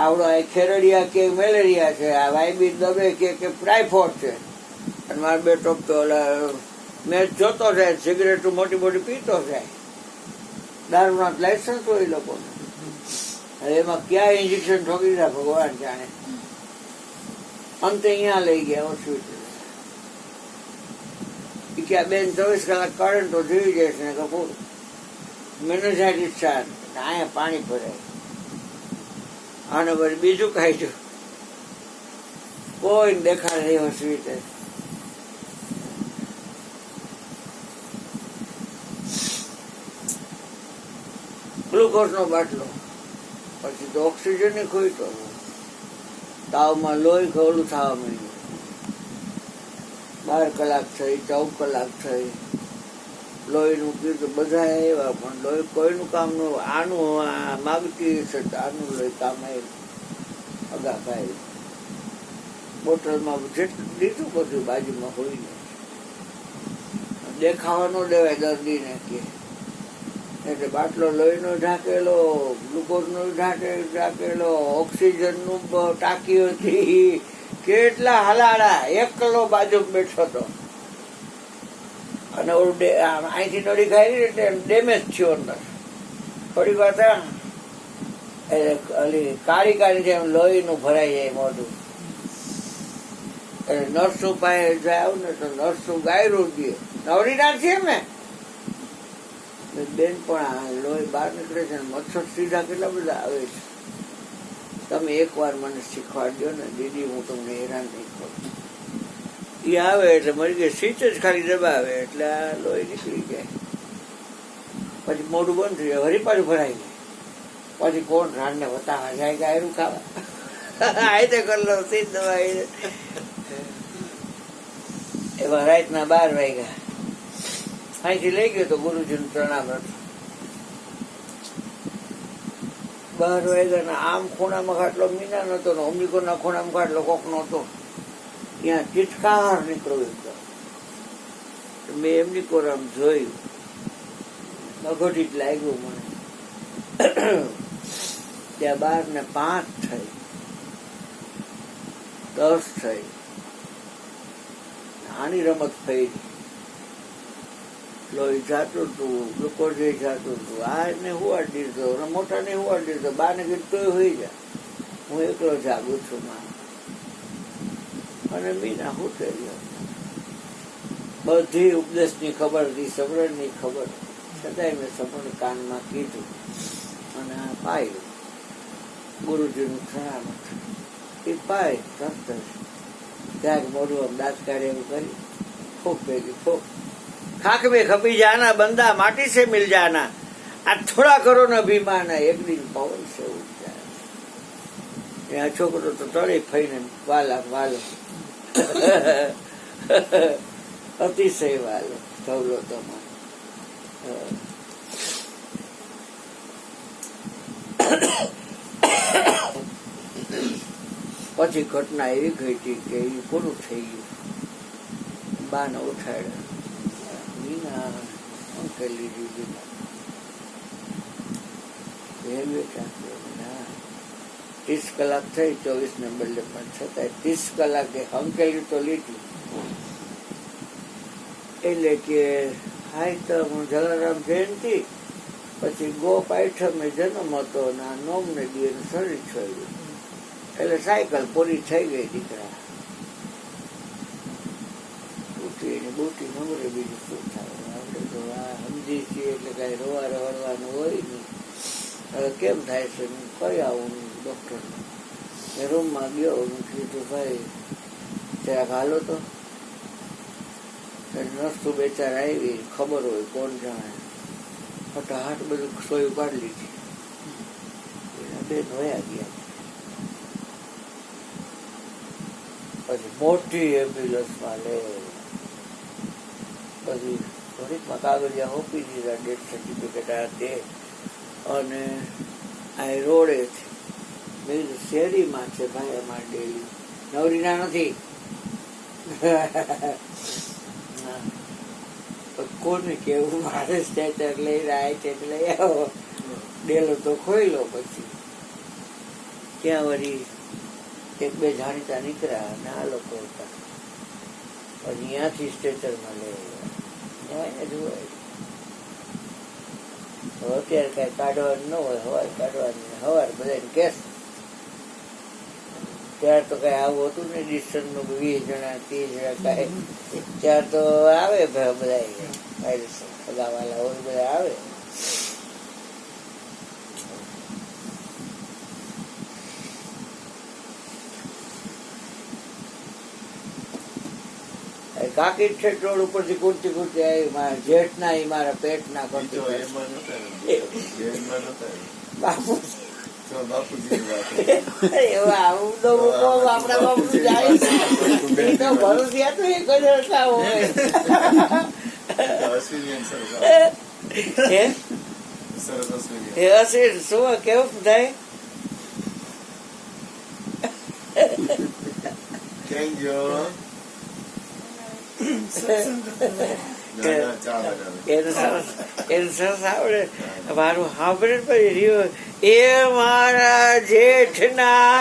આવડો ખેરડિયા કે મેલેરિયા છે, આ વાયબી દબે કે ટાઇફોઇડ છે. અને મારા 2 ટોપ તો ઓલા મેચ જોતો જાય, સિગરેટ મોટી મોટી પીતો જાય. દારૂના લાયસન્સ હોય લોકોને. એમાં ક્યાં ઇન્જેક્શન ઠોકી જાય ભગવાન જાણે. અંતે અહીંયા લઈ ગયા હોસ્પિટલ. કે આ બેન 24 કલાક કાઢે ને તો જોઈ જશે ને કે મેનેજાઇટિસ છે, અહીંયા પાણી ભરાય. આને વળી બીજું કાઢ્યું, કોઈ દેખાય નહીં હોસ્પિટલ. ગ્લુકોઝ નો બાટલો, પછી તો ઓક્સિજન ની ખોઈતો, તાવમાં લોહી ખોલું થવા માંડ્યું. 12 કલાક થઈ, 14 કલાક થઈ, લોહીનું કીધું બધા આવ્યા પણ લોહી કોઈનું કામ ન. આનું માગતી છે આનું લોહી કામ આવ્યું. અગા ખાઈ બોટલમાં જેટલું દીધું બધું બાજુમાં હોય ને, દેખાવા ન દેવાય દર્દીને કે. એટલે બાટલો લોહીનો ઢાંકેલો, ગ્લુકોઝનો ઢાંકેલો, ઓક્સિજનનું ટાંકી હતી, કેટલા હલાડા. એકલો બાજુ બેઠો હતો અને અહીંથી નળી ખાઈ એટલે ડેમેજ થયો અંદર. થોડી વાર કાળી કાળી જેમ લોહીનું ભરાઈ જાય મોઢું. એટલે નર્સું પાસે જાવ ને તો નર્સું ગાયરું દે, નવરી ના છે ને બેન પણ લોહી બહાર નીકળે છે. મચ્છર સીધા કેટલા બધા આવે છે. તમે એકવાર મને શીખવાડજો ને દીદી, હું તમને હેરાન નહીં કરું. એ આવે એટલે મરી ગઈ, સ્વિચ જ ખાલી દબાવે એટલે આ લોહી નીકળી જાય. પછી મોઢું બંધ થઈ જાય, વળી પાછું ભરાઈ જાય. પછી કોણ રાણને બતાવવા જાય ગાયરું ખાવા? આયતે કર લો સીધ દવાઈ. એવા રાતના 12 વાગ્યા. અહીંથી લઈ ગયો તો ગુરુજીનું પ્રણામ હતું. 12 વાગ્યા આમ ખૂણામાં ખાટલો મીના નતો ને અમરીકોના ખૂણામાં ખાટલો કોક નતો. ત્યાં ચીટકાર નીકળ્યો. મેં એમની કોરામ જોયું, અઘોટી જ લાગ્યું મને. ત્યાં 12 ને 5 થઈ, 10 થઈ. આની રમત થઈ. લોહી જાતું હતું, ગ્લુકોઝ જાતું હતું. આ ને હુવાડી દીધો, મોટા ને હુવાડી દીધો. 12 ને કીધું તોય હોઈ જાય, હું એકલો જાગું છું માં. અને મીના હુતે ગયો. બધી ઉપદેશની ખબર હતી, સબરની ખબર, છતાંય મેં સબરને કાનમાં કીધું અને આ પાયું. ગુરુજીનું પ્રણામ એ પાય તરત જ ત્યાં મોઢું આમ દાંત કાઢે એવું કરી ફોક ભેગી ફોક. खाक में खपी जाना बंदा माटी से मिल जाना, आज थोड़ा करो न अभिमान, एक दिन पवन से उठ जाए. આ છોકરો તો તળે ફઈને વાલા વાલો, અતિશય વાલો ધવલો તમારો. પછી ઘટના એવી ગઈ હતી કે એ પૂરું થઈ ગયું. બાને ઉઠાડ્યા, મીના અંકેલી દીધી, રેલવે ટ્રાન્સફર 30 કલાક થઈ, 24 ને બદલે, પણ છતાં 30 કલાકે અંકેલી તો લીધી. એટલે કે હાય તો હું જલારામ જયંતિ પછી ગોપ આઠમે જન્મ હતો ને આ નોમને દીએ શરીર છોડ્યું. એટલે સાયકલ પૂરી થઈ ગઈ દીકરા. બુટી નંબરે બીજું શું થાય? આપણે તો આ સમજી છીએ એટલે કઈ રોવા રવાડવાનું હોય નહીં. હવે કેમ થાય છે? કઈ આવું ડોક્ટર રૂમમાં ગયો, કીધું ભાઈ જરાક હાલો તો. નર્સો બેચાર આવી, ખબર હોય કોણ જાણે, ફટાફટ બધું સોયું કાઢી લીધી. બેન વયા ગયા. પછી મોટી એમ્બ્યુલન્સમાં લે, પછી ઘડીકમાં કાગળિયા હોપી દીધા, ડેથ સર્ટિફિકેટ આ તે. અને આ રોડે મેં શેરીમાં છે ભાઈ, અમારે ડેલી નવરીના નથી. કોને કેવું, મારે સ્ટેચર લઈ રહ્યા છે એટલે આવો ડેલો તો ખોઈ લો. પછી ત્યાં વળી 1-2 જાણીતા નીકળ્યા અને આ લોકો હતા. પછી ત્યાંથી સ્ટેચરમાં લઈ આવ્યા. જોવાય અત્યારે કઈ કાઢવાનું ન હોય, હવાર કાઢવાની. હવાર બધાને કેસ ત્યારે તો કઈ આવું હતું ને ડિસ્ટન્સ નું 20 જણા 30 જણા કઈ ત્યારે તો આવે બધા સગાવાલા હોય બધા આવે. કાકી છે રોડ ઉપરથી કૂદતી કૂદતી આવી મારા જેઠ ના મારા પેટ ના કરતી બાપુ એવા આવું તો આપડા બાપુ જાય છે એ તો ભરોસિયા તો એક જ રસ્તા હોય. એ હશે શું કેવું થાય થેન્ક યુ. એનું સરસ આવડે મારું સાંભળે પછી રહ્યું એ મારા જેઠના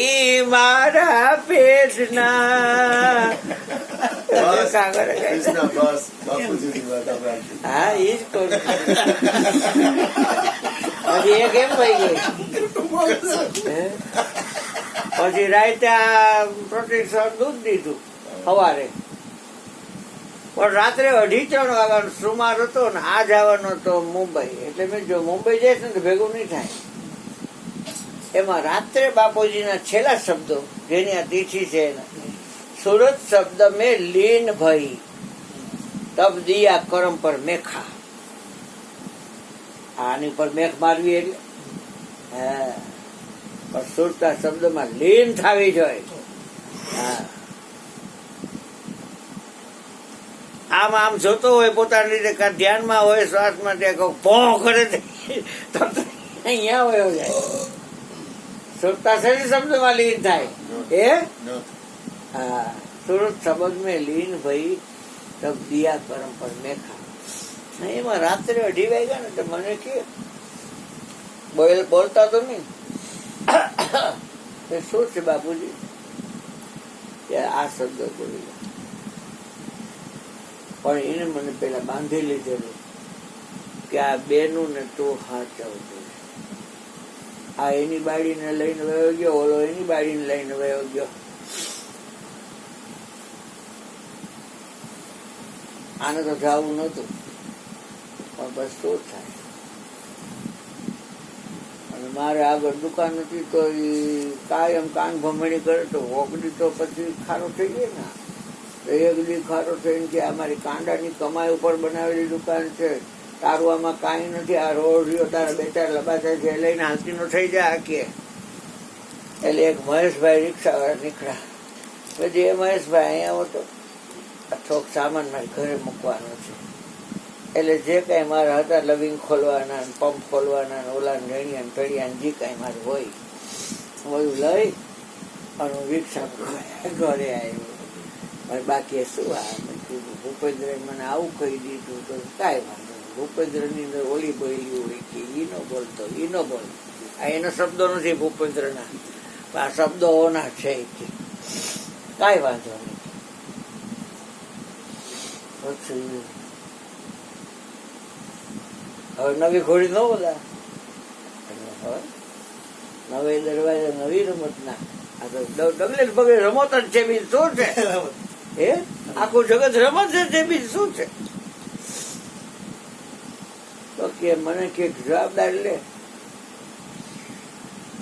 ઈ મારા પેટના. હા એ જ કરું. પછી એ કેમ થઈ ગઈ પછી રાતે પ્રોટેક્શન દૂધ દીધું સવારે પણ રાત્રે 2:30 વાગ્યાનો સુમાર હતો ને આ જવાનો હતો મુંબઈ. એટલે મેં જો મુંબઈ જઈશ ને તો ભેગું નહીં થાય. એમાં રાત્રે બાપુજીના છેલ્લા શબ્દો જેની આ તિથિ છે સુરત શબ્દ મેં લીન ભઈ તબ દિયા કરમ પર મેખા. આની પર મેખ મારવી એટલે હા પણ સુરતા શબ્દમાં લીન થવી જોઈએ. હા આમ આમ જોતો હોય પોતાની રીતે ધ્યાનમાં હોય શ્વાસમાં ત્યાં ભો કરે તો અહીંયા હોય જાય. સુરતા શરીર શબ્દમાં લીન થાય એ હા સુરત શબ્દ મેં લીન ભાઈ તબ દિયા કરમ પર મેખા. એમાં રાત્રે 2:30 વાગ્યા ને તો મને કે બોલતા તો નહીં શું છે બાપુજી આ શબ્દ બોલી પણ એને મને પેલા બાંધી લીધેલું કે આ બેનું ને તું હાચવજો. આ એની બાળીને લઈને વયો ગયો ઓલો એની બાળીને લઈને વયો ગયો. આને તો જવું નતું પણ બસ શું થાય. અને મારે આગળ દુકાન હતી તો એ કાયમ કાન ભમણી કરે તો ઓગળી તો પછી ખારો થઈ ગયો ને. એક દી ખારો થઈને કે અમારી કાંડાની કમાઈ ઉપર બનાવેલી દુકાન છે તારું આમાં કાંઈ નથી. આ રોડ રહ્યો તારા 2-4 લબાચા છે લઈને હાંસીનો થઈ જાય કે. એટલે એક મહેશભાઈ રિક્ષાવાળા નીકળ્યા. પછી એ મહેશભાઈ અહીંયા હતો થોક સામાન મારે ઘરે મૂકવાનો છે. એટલે જે કાંઈ મારા હતા લવિંગ ખોલવાના પંપ ખોલવાના ઓલા રેણિયા ટળિયા જે કાંઈ મારે હોય બધું લઈ અને હું રિક્ષા ઘરે આવ્યો. બાકી શું આ ભૂપેન્દ્ર મને આવું કહી દીધું તો કાંઈ વાંધો નહીં. ભૂપેન્દ્ર ની અંદર ઓલી બોલી હોય કે ઈ નો બોલતો ઈ નો બોલ. આ એનો શબ્દો નથી ભૂપેન્દ્ર ના આ શબ્દો ઓના છે કે કાંઈ વાંધો નહીં. પછી હવે નવી ઘોડી ન બોલા નવે દરવાજા નવી રમત ના આ તો ડગલે પગલે રમત જ છે બીજું શું છે. એ આખું જગત રમત છે તે બીજું શું છે. તો કે મને કે જવાબદારી લે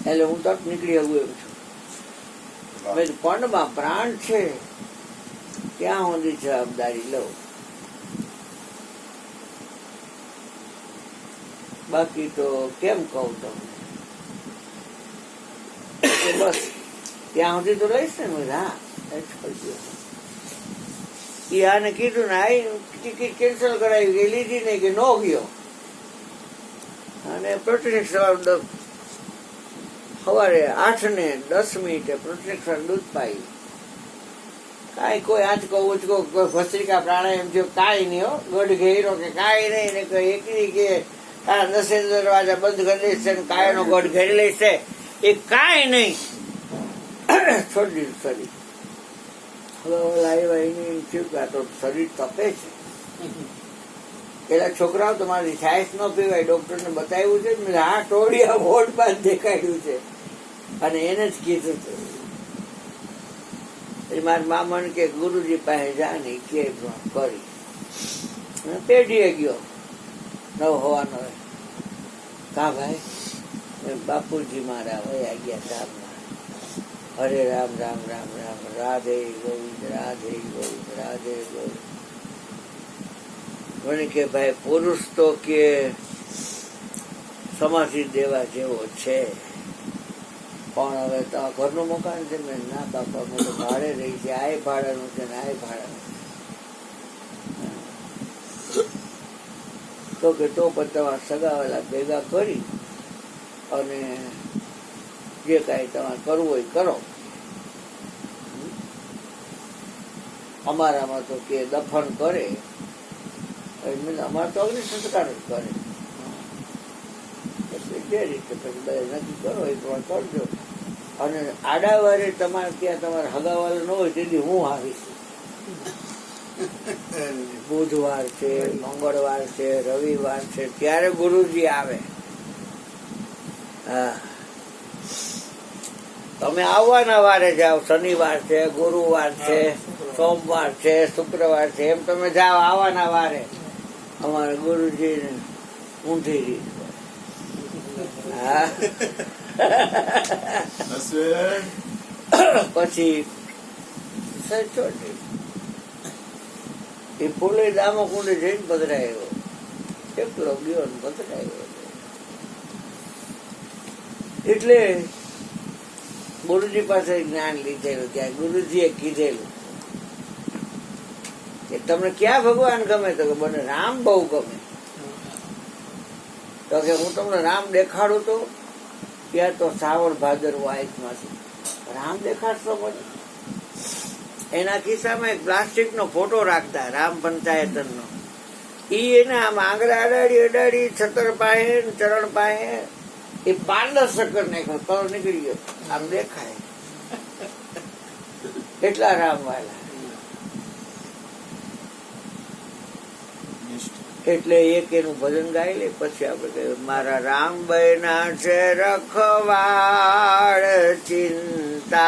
એટલે હું તક નીકળી આવું એમ છું. પણમાં પ્રાણ છે ત્યાં સુધી જવાબદારી લઉં. બાકી તો કેમ કહું તમને બસ ત્યાં સુધી તો લઈશ ને. હા એ આને કીધું ને આ ટિકિટ કેન્સલ કરાવી ગઈ લીધી નહીં કે નો ગયો. અને પ્રોટેક્શન સવારે 8:10 પ્રોટેક્શન દૂધ પાઈ. કાંઈ કોઈ આંચકો ઉચકો કોઈ ભસ્ત્રિકા પ્રાણાયામ થયો કાંઈ નહીં. હો ગઢ ઘેરો કે કાંઈ નહીં ને કોઈ એકલી કે આ 10 દરવાજા બંધ કરી દઈશ ને કાયનો ગઢ ઘેરી લઈશ એ કાંઈ નહીં. છોડી દીધું શરીર. હવે લાવ્યા એને થયું કે આ તો શરીર તપે છે. પેલા છોકરાઓ તમારી છાશ ન પીવાય ડોક્ટરને બતાવ્યું છે. હા ટોળિયા વોટ બાદ દેખાડ્યું છે અને એને જ કીધું હતું પછી મારા મામાને કે ગુરુજી પાસે જા ને કે કરી પેઢીએ ગયો 9 હોવાનો કા ભાઈ બાપુજી મારા વયા ગયા ધામમાં. હરે રામ રામ રામ રામ રાધે ગોવિંદ રાધે ગોવિંદ રાધે ગોવિંદ. મને કે ભાઈ પુરુષ તો કે સમાધિ દેવા જેવો છે, પણ હવે તો ઘરનું મકાન છે. મેં ના બાપા અમે તો ભાડે રહી છે, આ ભાડાનું છે ને આ ભાડાનું. તો કે તો પણ તમારા સગાવાલા ભેગા કરી અને જે કાંઈ તમારે કરવું હોય કરો. અમારામાં તો કે દફન કરે, અમારે તો અગ્નિ સંસ્કાર જ કરે. જે રીતે પછી બધા નક્કી કરો એ પ્રમાણે કરજો. અને આડાવારે તમારે ત્યાં તમારે હગાવાલો ન હોય તેથી હું આવીશ. બુધવાર છે, મંગળવાર છે, રવિવાર છે, ત્યારે ગુરુજી આવે. હા, તમે આવવાના વારે જાઓ. શનિવાર છે, ગુરુવાર છે, સોમવાર છે, શુક્રવાર છે, એમ તમે જાઓ આવવાના વારે. અમારા ગુરુજી ઊંધી રીત. હા, પછી એ ફૂલે દામો કુંડે જઈને પધરાયો. એકલો ગયો ને પધરાયો. એટલે ગુરુજી પાસે જ્ઞાન લીધેલું. ત્યાં ગુરુજીએ કીધેલું કે તમને ક્યાં ભગવાન ગમે? તો કે મને રામ બહુ ગમે. તો કે હું તમને રામ દેખાડું તો ત્યાં તો શ્રાવણ ભાદરવો આઈસમાંથી રામ દેખાડશો મને? એના ખિસ્સામાં એક પ્લાસ્ટિકનો ફોટો રાખતા રામ પંચાયતનનો. ઈ એને આમ આંગળા અડાડી છતર પાસે ચરણ પાસે એ પારદર્શક કરી નાખ્યો. કલર નીકળી ગયો, આમ દેખાય. એટલા રામ વાળા. એટલે એક એનું ભજન ગાઈ લે. પછી આપણે કહ્યું મારા રામ બહેના છે રખવાળ ચિંતા